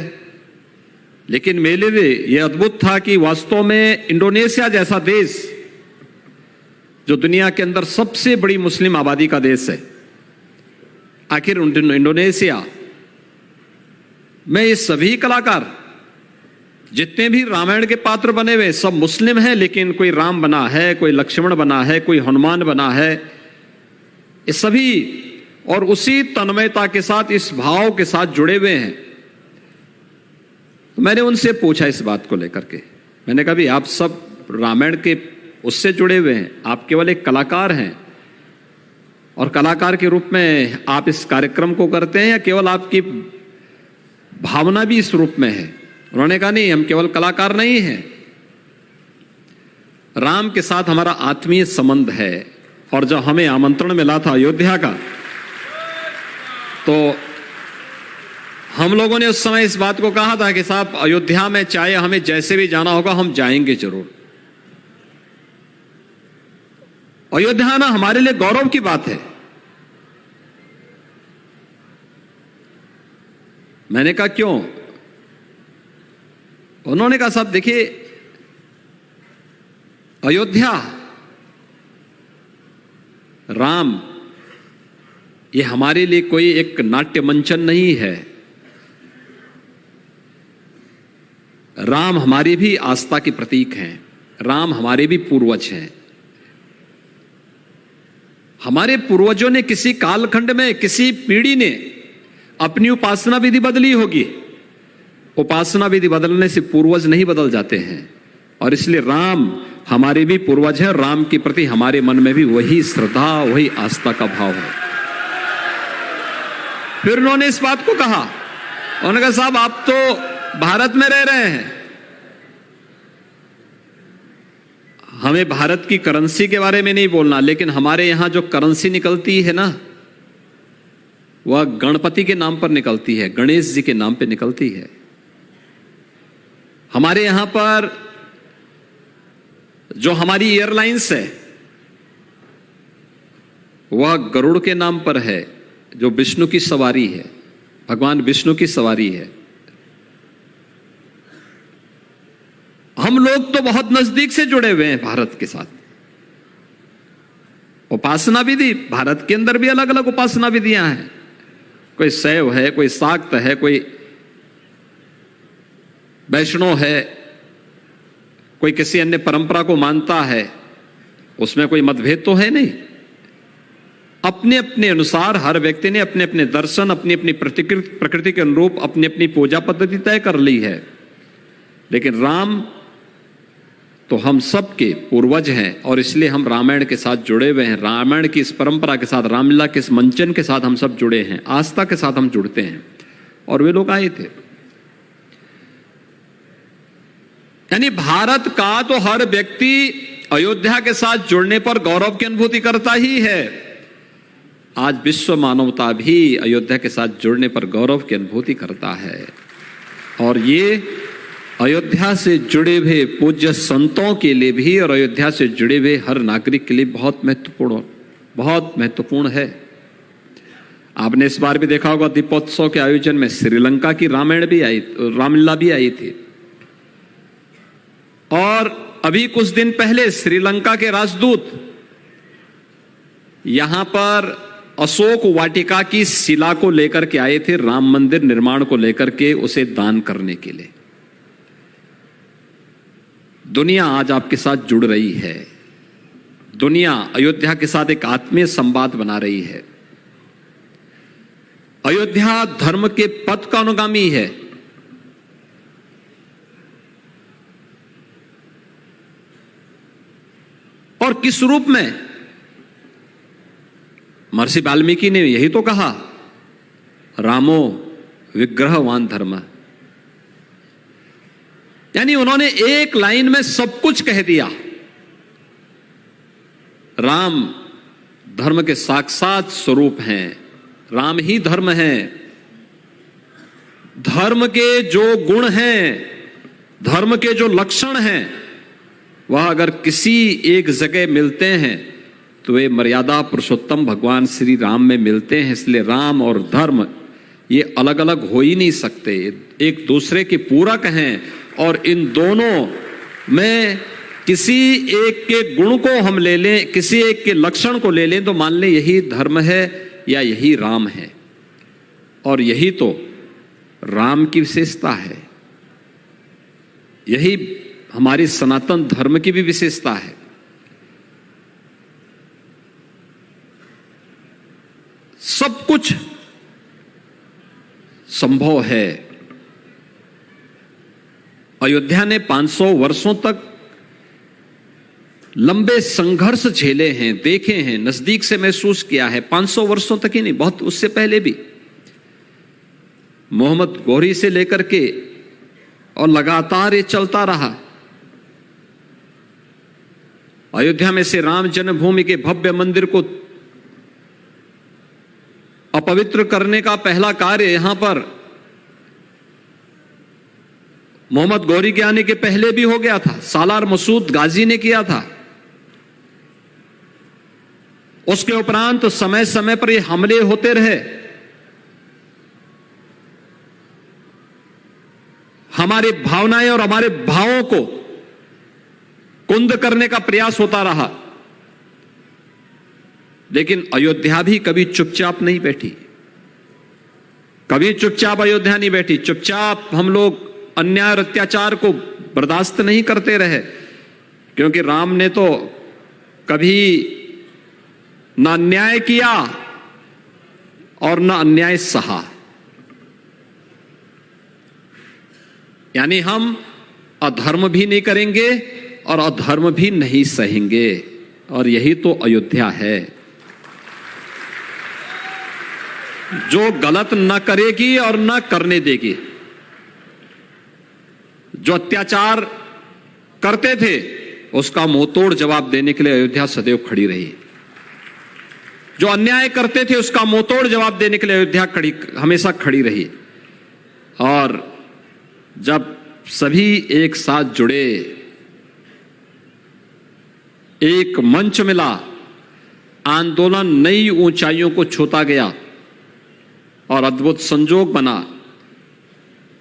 लेकिन मेरे लिए यह अद्भुत था कि वास्तव में इंडोनेशिया जैसा देश, जो दुनिया के अंदर सबसे बड़ी मुस्लिम आबादी का देश है, आखिर इंडोनेशिया में ये सभी कलाकार जितने भी रामायण के पात्र बने हुए सब मुस्लिम हैं, लेकिन कोई राम बना है, कोई लक्ष्मण बना है, कोई हनुमान बना है, ये सभी और उसी तन्मयता के साथ, इस भाव के साथ जुड़े हुए हैं। तो मैंने उनसे पूछा इस बात को लेकर के, मैंने कहा भी आप सब रामायण के उससे जुड़े हुए हैं, आप केवल एक कलाकार हैं और कलाकार के रूप में आप इस कार्यक्रम को करते हैं या केवल आपकी भावना भी इस रूप में है? उन्होंने कहा नहीं, हम केवल कलाकार नहीं हैं, राम के साथ हमारा आत्मीय संबंध है। और जब हमें आमंत्रण मिला था अयोध्या का, तो हम लोगों ने उस समय इस बात को कहा था कि साहब अयोध्या में चाहे हमें जैसे भी जाना होगा हम जाएंगे जरूर। अयोध्या ना हमारे लिए गौरव की बात है। मैंने कहा क्यों? उन्होंने कहा साहब देखिए, अयोध्या, राम, ये हमारे लिए कोई एक नाट्य मंचन नहीं है। राम हमारी भी आस्था के प्रतीक हैं, राम हमारे भी पूर्वज हैं। हमारे पूर्वजों ने किसी कालखंड में, किसी पीढ़ी ने अपनी उपासना विधि बदली होगी। उपासना विधि बदलने से पूर्वज नहीं बदल जाते हैं, और इसलिए राम हमारे भी पूर्वज हैं। राम के प्रति हमारे मन में भी वही श्रद्धा, वही आस्था का भाव है। फिर उन्होंने इस बात को कहा, उन्होंने कहा साहब आप तो भारत में रह रहे हैं, हमें भारत की करेंसी के बारे में नहीं बोलना, लेकिन हमारे यहां जो करेंसी निकलती है ना, वह गणपति के नाम पर निकलती है, गणेश जी के नाम पर निकलती है। हमारे यहां पर जो हमारी एयरलाइंस है वह गरुड़ के नाम पर है, जो विष्णु की सवारी है, भगवान विष्णु की सवारी है। हम लोग तो बहुत नजदीक से जुड़े हुए हैं भारत के साथ। उपासना विधि, भारत के अंदर भी अलग अलग उपासना विधियां हैं, कोई शैव है, कोई शाक्त है, कोई वैष्णव है, कोई किसी अन्य परंपरा को मानता है, उसमें कोई मतभेद तो है नहीं। अपने अपने अनुसार हर व्यक्ति ने अपने अपने दर्शन, अपनी अपनी प्रकृति के अनुरूप अपनी अपनी पूजा पद्धति तय कर ली है। लेकिन राम तो हम सब के पूर्वज हैं, और इसलिए हम रामायण के साथ जुड़े हुए हैं। रामायण की इस परंपरा के साथ, रामलीला के इस मंचन के साथ हम सब जुड़े हैं, आस्था के साथ हम जुड़ते हैं। और वे लोग आए थे। यानी भारत का तो हर व्यक्ति अयोध्या के साथ जुड़ने पर गौरव की अनुभूति करता ही है। आज विश्व मानवता भी अयोध्या के साथ जुड़ने पर गौरव की अनुभूति करता है। और ये अयोध्या से जुड़े हुए पूज्य संतों के लिए भी, और अयोध्या से जुड़े हुए हर नागरिक के लिए बहुत महत्वपूर्ण है। आपने इस बार भी देखा होगा दीपोत्सव के आयोजन में श्रीलंका की रामलीला भी आई थी। और अभी कुछ दिन पहले श्रीलंका के राजदूत यहां पर अशोक वाटिका की शिला को लेकर के आए थे, राम मंदिर निर्माण को लेकर के उसे दान करने के लिए। दुनिया आज आपके साथ जुड़ रही है। दुनिया अयोध्या के साथ एक आत्मीय संवाद बना रही है। अयोध्या धर्म के पथ का अनुगामी है। और किस रूप में? महर्षि वाल्मीकि ने यही तो कहा, रामो विग्रहवान धर्म। यानी उन्होंने एक लाइन में सब कुछ कह दिया। राम धर्म के साक्षात स्वरूप हैं, राम ही धर्म है। धर्म के जो गुण हैं, धर्म के जो लक्षण हैं, वह अगर किसी एक जगह मिलते हैं तो वे मर्यादा पुरुषोत्तम भगवान श्री राम में मिलते हैं। इसलिए राम और धर्म ये अलग अलग हो ही नहीं सकते, एक दूसरे के पूरक हैं। और इन दोनों में किसी एक के गुण को हम ले लें, किसी एक के लक्षण को ले लें तो मान लें यही धर्म है या यही राम है। और यही तो राम की विशेषता है, यही हमारी सनातन धर्म की भी विशेषता है। सब कुछ संभव है। अयोध्या ने 500 वर्षों तक लंबे संघर्ष झेले हैं, देखे हैं, नजदीक से महसूस किया है। 500 वर्षों तक ही नहीं, बहुत उससे पहले भी मोहम्मद गौरी से लेकर के और लगातार ये चलता रहा। अयोध्या में से राम जन्मभूमि के भव्य मंदिर को अपवित्र करने का पहला कार्य यहां पर मोहम्मद गौरी के आने के पहले भी हो गया था, सालार मसूद गाजी ने किया था। उसके उपरांत समय समय पर ये हमले होते रहे, हमारी भावनाएं और हमारे भावों को कुंद करने का प्रयास होता रहा। लेकिन अयोध्या भी कभी चुपचाप नहीं बैठी, कभी चुपचाप अयोध्या नहीं बैठी। चुपचाप हम लोग अन्याय और अत्याचार को बर्दाश्त नहीं करते रहे, क्योंकि राम ने तो कभी ना अन्याय किया और ना अन्याय सहा। यानी हम अधर्म भी नहीं करेंगे और अधर्म भी नहीं सहेंगे, और यही तो अयोध्या है, जो गलत न करेगी और न करने देगी। जो अत्याचार करते थे उसका मुंहतोड़ जवाब देने के लिए अयोध्या सदैव खड़ी रही। जो अन्याय करते थे उसका मुंहतोड़ जवाब देने के लिए अयोध्या हमेशा खड़ी रही। और जब सभी एक साथ जुड़े, एक मंच मिला, आंदोलन नई ऊंचाइयों को छूता गया और अद्भुत संजोग बना।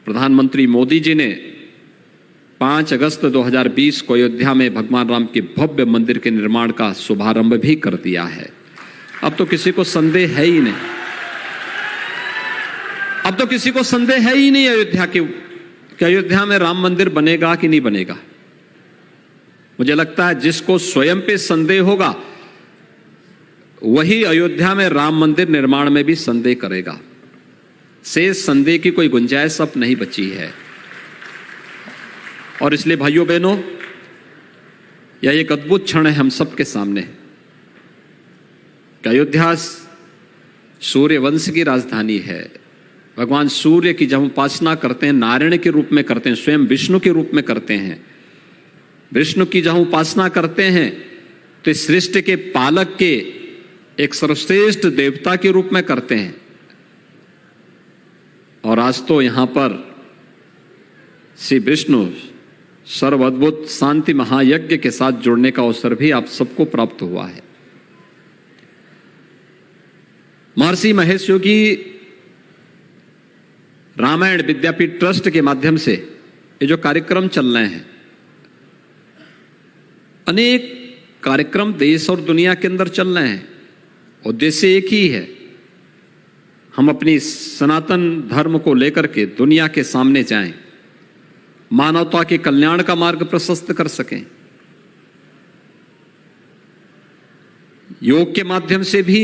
प्रधानमंत्री मोदी जी ने 5 अगस्त 2020 को अयोध्या में भगवान राम के भव्य मंदिर के निर्माण का शुभारंभ भी कर दिया है। अब तो किसी को संदेह है ही नहीं, अब तो किसी को संदेह है ही नहीं अयोध्या के कि अयोध्या में राम मंदिर बनेगा कि नहीं बनेगा। मुझे लगता है जिसको स्वयं पे संदेह होगा वही अयोध्या में राम मंदिर निर्माण में भी संदेह करेगा। शेष संदेह की कोई गुंजाइश अब नहीं बची है। और इसलिए भाइयों बहनों, यह एक अद्भुत क्षण है हम सबके सामने कि अयोध्या सूर्य वंश की राजधानी है। भगवान सूर्य की जब हम उपासना करते हैं, नारायण के रूप में करते हैं, स्वयं विष्णु के रूप में करते हैं, विष्णु की जब हम उपासना करते हैं तो इस सृष्टि के पालक के एक सर्वश्रेष्ठ देवता के रूप में करते हैं। और आज तो यहां पर श्री विष्णु सर्व अद्भुत शांति महायज्ञ के साथ जुड़ने का अवसर भी आप सबको प्राप्त हुआ है। महर्षि महेश योगी रामायण विद्यापीठ ट्रस्ट के माध्यम से ये जो कार्यक्रम चल रहे हैं, अनेक कार्यक्रम देश और दुनिया के अंदर चल रहे हैं, उद्देश्य एक ही है, हम अपनी सनातन धर्म को लेकर के दुनिया के सामने जाएं, मानवता के कल्याण का मार्ग प्रशस्त कर सकें। योग के माध्यम से भी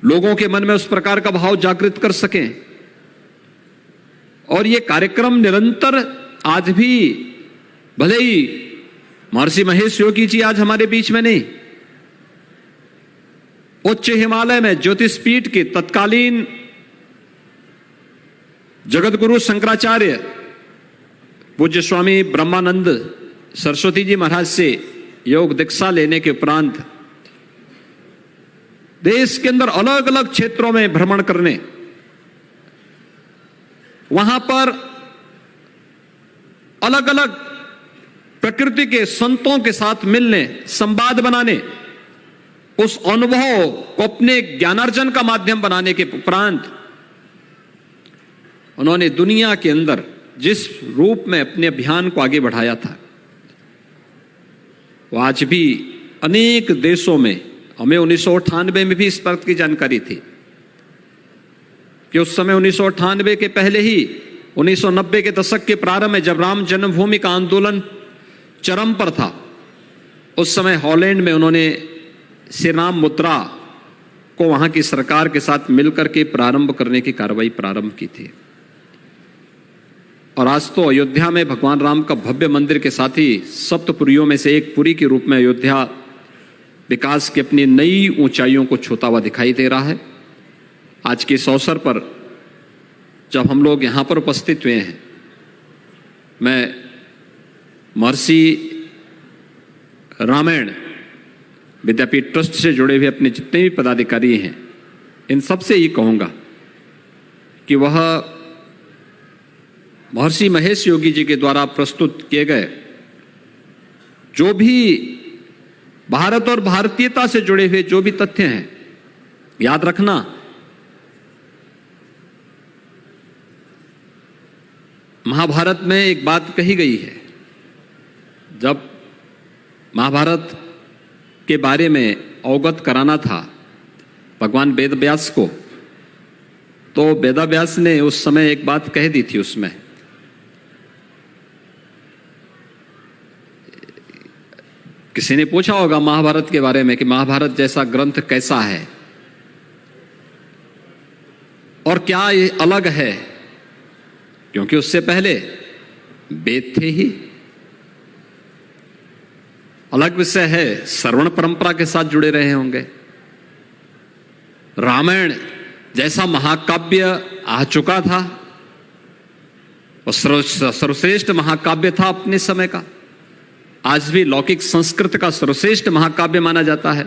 लोगों के मन में उस प्रकार का भाव जागृत कर सकें। और ये कार्यक्रम निरंतर आज भी, भले ही महर्षि महेश योगी जी आज हमारे बीच में नहीं, उच्च हिमालय में ज्योतिषपीठ के तत्कालीन जगत गुरु शंकराचार्य पूज्य स्वामी ब्रह्मानंद सरस्वती जी महाराज से योग दीक्षा लेने के उपरांत देश के अंदर अलग अलग क्षेत्रों में भ्रमण करने, वहां पर अलग अलग प्रकृति के संतों के साथ मिलने, संवाद बनाने, उस अनुभव को अपने ज्ञानार्जन का माध्यम बनाने के उपरांत उन्होंने दुनिया के अंदर जिस रूप में अपने अभियान को आगे बढ़ाया था, वो आज भी अनेक देशों में, हमें 1998 में भी इस बात की जानकारी थी कि उस समय 1998 के पहले ही 1990 के दशक के प्रारंभ में जब राम जन्मभूमि का आंदोलन चरम पर था, उस समय हॉलैंड में उन्होंने श्री राम मुद्रा को वहां की सरकार के साथ मिलकर के प्रारंभ करने की कार्रवाई प्रारंभ की थी। और आज तो अयोध्या में भगवान राम का भव्य मंदिर के साथ ही सप्तपुरियों में से एक पुरी के रूप में अयोध्या विकास की अपनी नई ऊंचाइयों को छूता हुआ दिखाई दे रहा है। आज के इस अवसर पर जब हम लोग यहां पर उपस्थित हुए हैं, मैं महर्षि रामायण विद्यापीठ ट्रस्ट से जुड़े हुए अपने जितने भी पदाधिकारी हैं, इन सबसे ये कहूंगा कि वह महर्षि महेश योगी जी के द्वारा प्रस्तुत किए गए जो भी भारत और भारतीयता से जुड़े हुए जो भी तथ्य हैं, याद रखना महाभारत में एक बात कही गई है। जब महाभारत के बारे में अवगत कराना था भगवान वेदव्यास को, तो वेदव्यास ने उस समय एक बात कह दी थी उसमें, किसी ने पूछा होगा महाभारत के बारे में कि महाभारत जैसा ग्रंथ कैसा है और क्या ये अलग है, क्योंकि उससे पहले वेद थे ही। अलग विषय है, श्रवण परंपरा के साथ जुड़े रहे होंगे। रामायण जैसा महाकाव्य आ चुका था, और सर्वश्रेष्ठ महाकाव्य था अपने समय का, आज भी लौकिक संस्कृत का सर्वश्रेष्ठ महाकाव्य माना जाता है।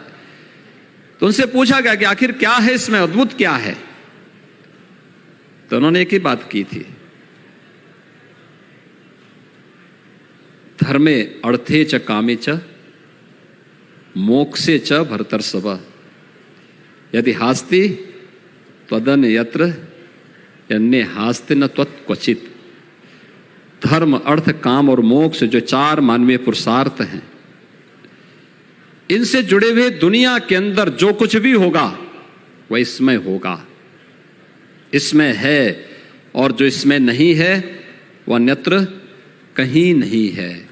तो उनसे पूछा गया कि आखिर क्या है इसमें, अद्भुत क्या है? तो उन्होंने एक ही बात की थी, धर्मे अर्थे च कामे च मोक्षे च भर्तर्षभ यदि हास्ति त्वदन यत्र यन्ने हास्ति न त्वत्क्वचित्। धर्म, अर्थ, काम और मोक्ष जो चार मानवीय पुरुषार्थ हैं, इनसे जुड़े हुए दुनिया के अंदर जो कुछ भी होगा वह इसमें होगा, इसमें है, और जो इसमें नहीं है वह अन्यत्र कहीं नहीं है।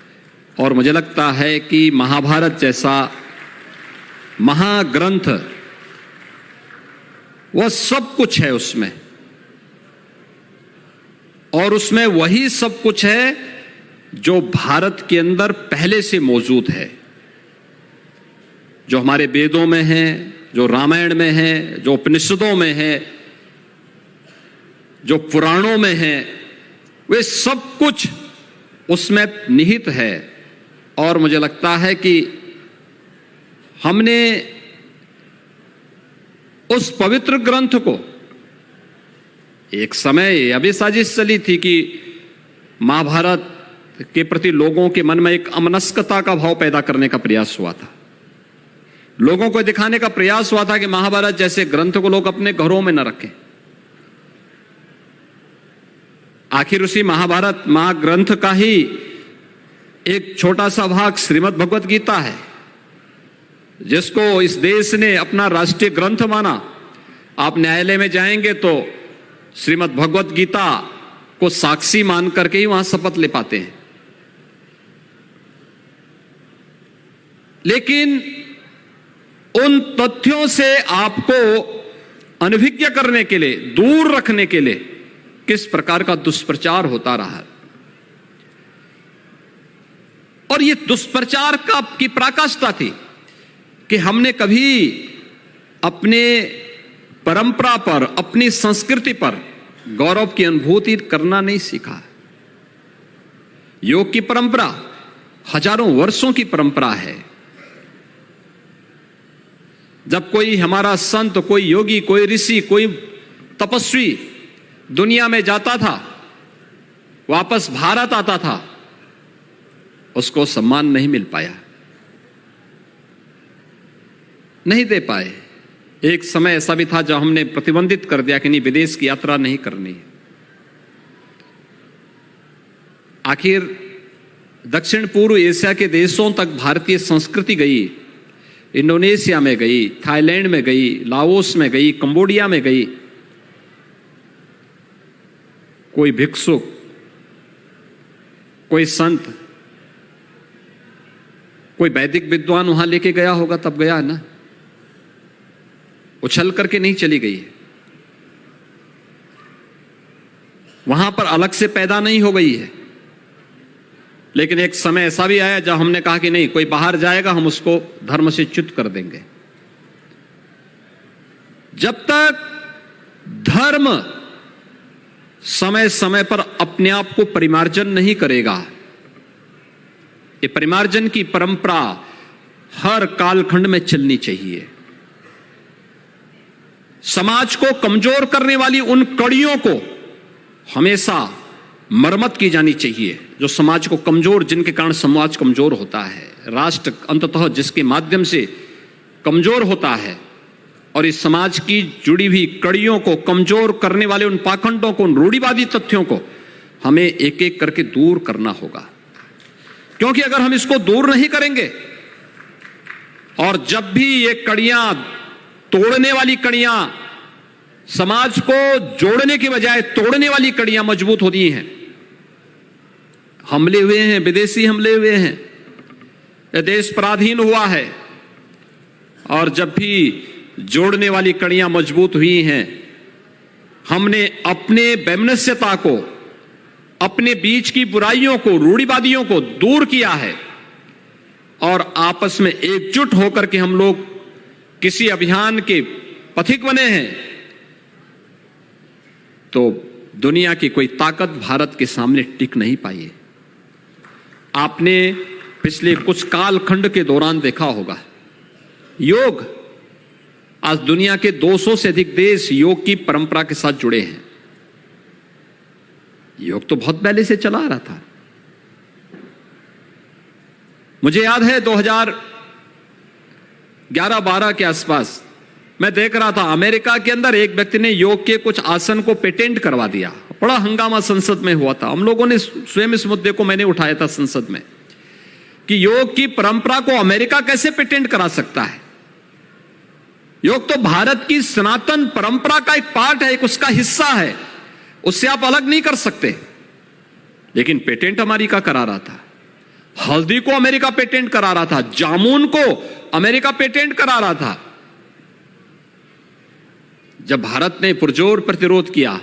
और मुझे लगता है कि महाभारत जैसा महाग्रंथ वह सब कुछ है उसमें, और उसमें वही सब कुछ है जो भारत के अंदर पहले से मौजूद है, जो हमारे वेदों में है, जो रामायण में है, जो उपनिषदों में है, जो पुराणों में है, वे सब कुछ उसमें निहित है। और मुझे लगता है कि हमने उस पवित्र ग्रंथ को, एक समय यह भी साजिश चली थी कि महाभारत के प्रति लोगों के मन में एक अमनस्कता का भाव पैदा करने का प्रयास हुआ था। लोगों को दिखाने का प्रयास हुआ था कि महाभारत जैसे ग्रंथ को लोग अपने घरों में न रखें। आखिर उसी महाभारत महाग्रंथ का ही एक छोटा सा भाग श्रीमद् भगवत गीता है, जिसको इस देश ने अपना राष्ट्रीय ग्रंथ माना। आप न्यायालय में जाएंगे तो श्रीमद् भगवत गीता को साक्षी मान करके ही वहां शपथ ले पाते हैं। लेकिन उन तथ्यों से आपको अनभिज्ञ करने के लिए, दूर रखने के लिए किस प्रकार का दुष्प्रचार होता रहा है। और ये दुष्प्रचार की पराकाष्ठा थी कि हमने कभी अपने परंपरा पर, अपनी संस्कृति पर गौरव की अनुभूति करना नहीं सीखा। योग की परंपरा हजारों वर्षों की परंपरा है। जब कोई हमारा संत, कोई योगी, कोई ऋषि, कोई तपस्वी दुनिया में जाता था, वापस भारत आता था, उसको सम्मान नहीं मिल पाया, नहीं दे पाए। एक समय ऐसा भी था जब हमने प्रतिबंधित कर दिया कि नहीं, विदेश की यात्रा नहीं करनी है। आखिर दक्षिण पूर्व एशिया के देशों तक भारतीय संस्कृति गई, इंडोनेशिया में गई, थाईलैंड में गई, लाओस में गई, कंबोडिया में गई। कोई भिक्षुक, कोई संत, कोई वैदिक विद्वान वहां लेके गया होगा, तब गया है ना, उछल करके नहीं चली गई है। वहां पर अलग से पैदा नहीं हो गई है। लेकिन एक समय ऐसा भी आया जब हमने कहा कि नहीं, कोई बाहर जाएगा हम उसको धर्म से च्युत कर देंगे। जब तक धर्म समय समय पर अपने आप को परिमार्जन नहीं करेगा, ये परिमार्जन की परंपरा हर कालखंड में चलनी चाहिए। समाज को कमजोर करने वाली उन कड़ियों को हमेशा मरम्मत की जानी चाहिए, जो समाज को कमजोर, जिनके कारण समाज कमजोर होता है, राष्ट्र अंततः जिसके माध्यम से कमजोर होता है। और इस समाज की जुड़ी हुई कड़ियों को कमजोर करने वाले उन पाखंडों को, उन रूढ़िवादी तथ्यों को हमें एक एक करके दूर करना होगा। क्योंकि अगर हम इसको दूर नहीं करेंगे और जब भी ये कड़ियां, तोड़ने वाली कड़ियां, समाज को जोड़ने के बजाय तोड़ने वाली कड़ियां मजबूत होती हैं, हमले हुए हैं, विदेशी हमले हुए हैं, यह देश पराधीन हुआ है, और जब भी जोड़ने वाली कड़ियां मजबूत हुई हैं, हमने अपने वैमनस्यता को, अपने बीच की बुराइयों को, रूढ़िवादियों को दूर किया है और आपस में एकजुट होकर के हम लोग किसी अभियान के पथिक बने हैं, तो दुनिया की कोई ताकत भारत के सामने टिक नहीं पाई है। आपने पिछले कुछ कालखंड के दौरान देखा होगा, योग, आज दुनिया के 200 से अधिक देश योग की परंपरा के साथ जुड़े हैं। योग तो बहुत पहले से चला आ रहा था। मुझे याद है 2011-12 के आसपास मैं देख रहा था, अमेरिका के अंदर एक व्यक्ति ने योग के कुछ आसन को पेटेंट करवा दिया। बड़ा हंगामा संसद में हुआ था। हम लोगों ने स्वयं इस मुद्दे को मैंने उठाया था संसद में कि योग की परंपरा को अमेरिका कैसे पेटेंट करा सकता है। योग तो भारत की सनातन परंपरा का एक पार्ट है, एक उसका हिस्सा है, उससे आप अलग नहीं कर सकते। लेकिन पेटेंट अमेरिका करा रहा था, हल्दी को अमेरिका पेटेंट करा रहा था, जामुन को अमेरिका पेटेंट करा रहा था। जब भारत ने पुरजोर प्रतिरोध किया,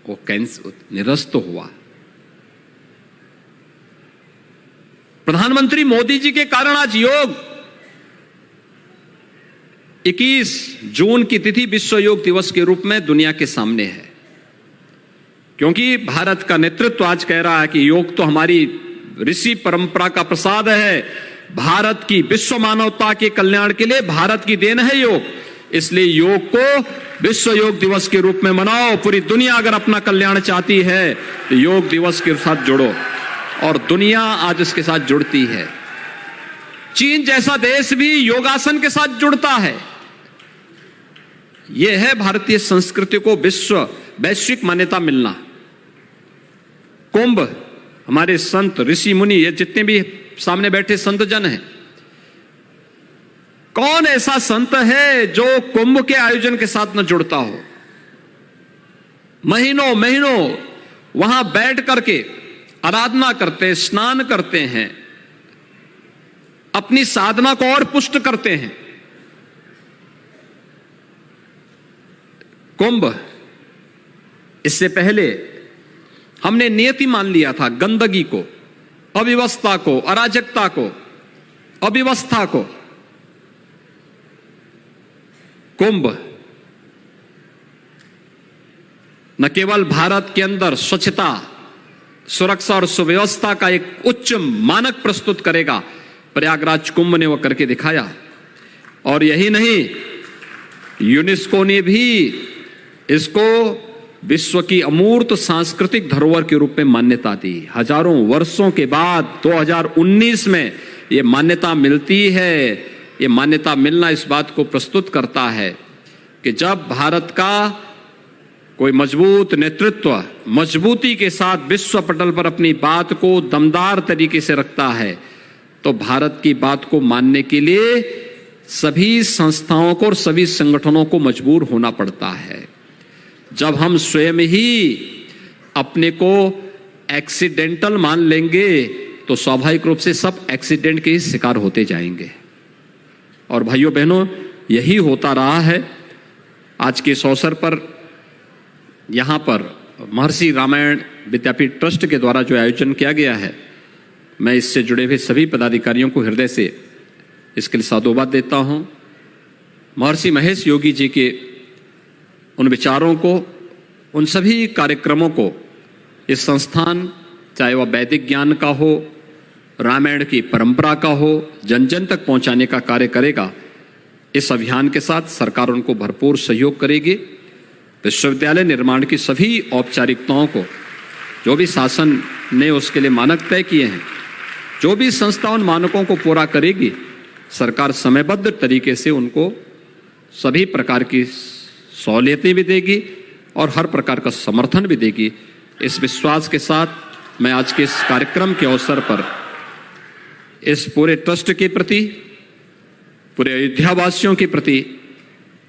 वो निरस्त हुआ। प्रधानमंत्री मोदी जी के कारण आज योग 21 जून की तिथि विश्व योग दिवस के रूप में दुनिया के सामने है। क्योंकि भारत का नेतृत्व आज कह रहा है कि योग तो हमारी ऋषि परंपरा का प्रसाद है, भारत की विश्व मानवता के कल्याण के लिए भारत की देन है योग, इसलिए योग को विश्व योग दिवस के रूप में मनाओ। पूरी दुनिया अगर अपना कल्याण चाहती है तो योग दिवस के साथ जुड़ो, और दुनिया आज इसके साथ जुड़ती है। चीन जैसा देश भी योगासन के साथ जुड़ता है। यह है भारतीय संस्कृति को वैश्विक मान्यता मिलना। कुंभ, हमारे संत ऋषि मुनि, ये जितने भी सामने बैठे संत जन हैं, कौन ऐसा संत है जो कुंभ के आयोजन के साथ न जुड़ता हो? महीनों महीनों वहां बैठ करके आराधना करते, स्नान करते हैं, अपनी साधना को और पुष्ट करते हैं। कुंभ, इससे पहले हमने नियति मान लिया था गंदगी को, अव्यवस्था को, अराजकता को, अव्यवस्था को। कुंभ न केवल भारत के अंदर स्वच्छता, सुरक्षा और सुव्यवस्था का एक उच्च मानक प्रस्तुत करेगा, प्रयागराज कुंभ ने वो करके दिखाया। और यही नहीं, यूनेस्को ने भी इसको विश्व की अमूर्त सांस्कृतिक धरोहर के रूप में मान्यता दी। हजारों वर्षों के बाद 2019 में ये मान्यता मिलती है। ये मान्यता मिलना इस बात को प्रस्तुत करता है कि जब भारत का कोई मजबूत नेतृत्व मजबूती के साथ विश्व पटल पर अपनी बात को दमदार तरीके से रखता है, तो भारत की बात को मानने के लिए सभी संस्थाओं को और सभी संगठनों को मजबूर होना पड़ता है। जब हम स्वयं ही अपने को एक्सीडेंटल मान लेंगे तो स्वाभाविक रूप से सब एक्सीडेंट के ही शिकार होते जाएंगे। और भाइयों बहनों, यही होता रहा है। आज के इस अवसर पर यहाँ पर महर्षि रामायण विद्यापीठ ट्रस्ट के द्वारा जो आयोजन किया गया है, मैं इससे जुड़े हुए सभी पदाधिकारियों को हृदय से इसके लिए साधुवाद देता हूँ। महर्षि महेश योगी जी के उन विचारों को, उन सभी कार्यक्रमों को इस संस्थान, चाहे वह वैदिक ज्ञान का हो, रामायण की परंपरा का हो, जन जन तक पहुंचाने का कार्य करेगा। इस अभियान के साथ सरकार उनको भरपूर सहयोग करेगी। विश्वविद्यालय निर्माण की सभी औपचारिकताओं को, जो भी शासन ने उसके लिए मानक तय किए हैं, जो भी संस्था उन मानकों को पूरा करेगी, सरकार समयबद्ध तरीके से उनको सभी प्रकार की सहूलियतें भी देगी और हर प्रकार का समर्थन भी देगी। इस विश्वास के साथ मैं आज के इस कार्यक्रम के अवसर पर इस पूरे ट्रस्ट के प्रति, पूरे अयोध्या वासियों के प्रति,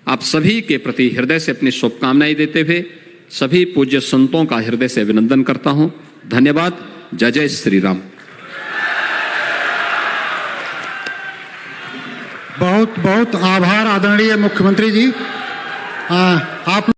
आप सभी के प्रति हृदय से अपनी शुभकामनाएं देते हुए सभी पूज्य संतों का हृदय से अभिनंदन करता हूं। धन्यवाद। जय जय श्री राम। बहुत बहुत आभार आदरणीय मुख्यमंत्री जी। आप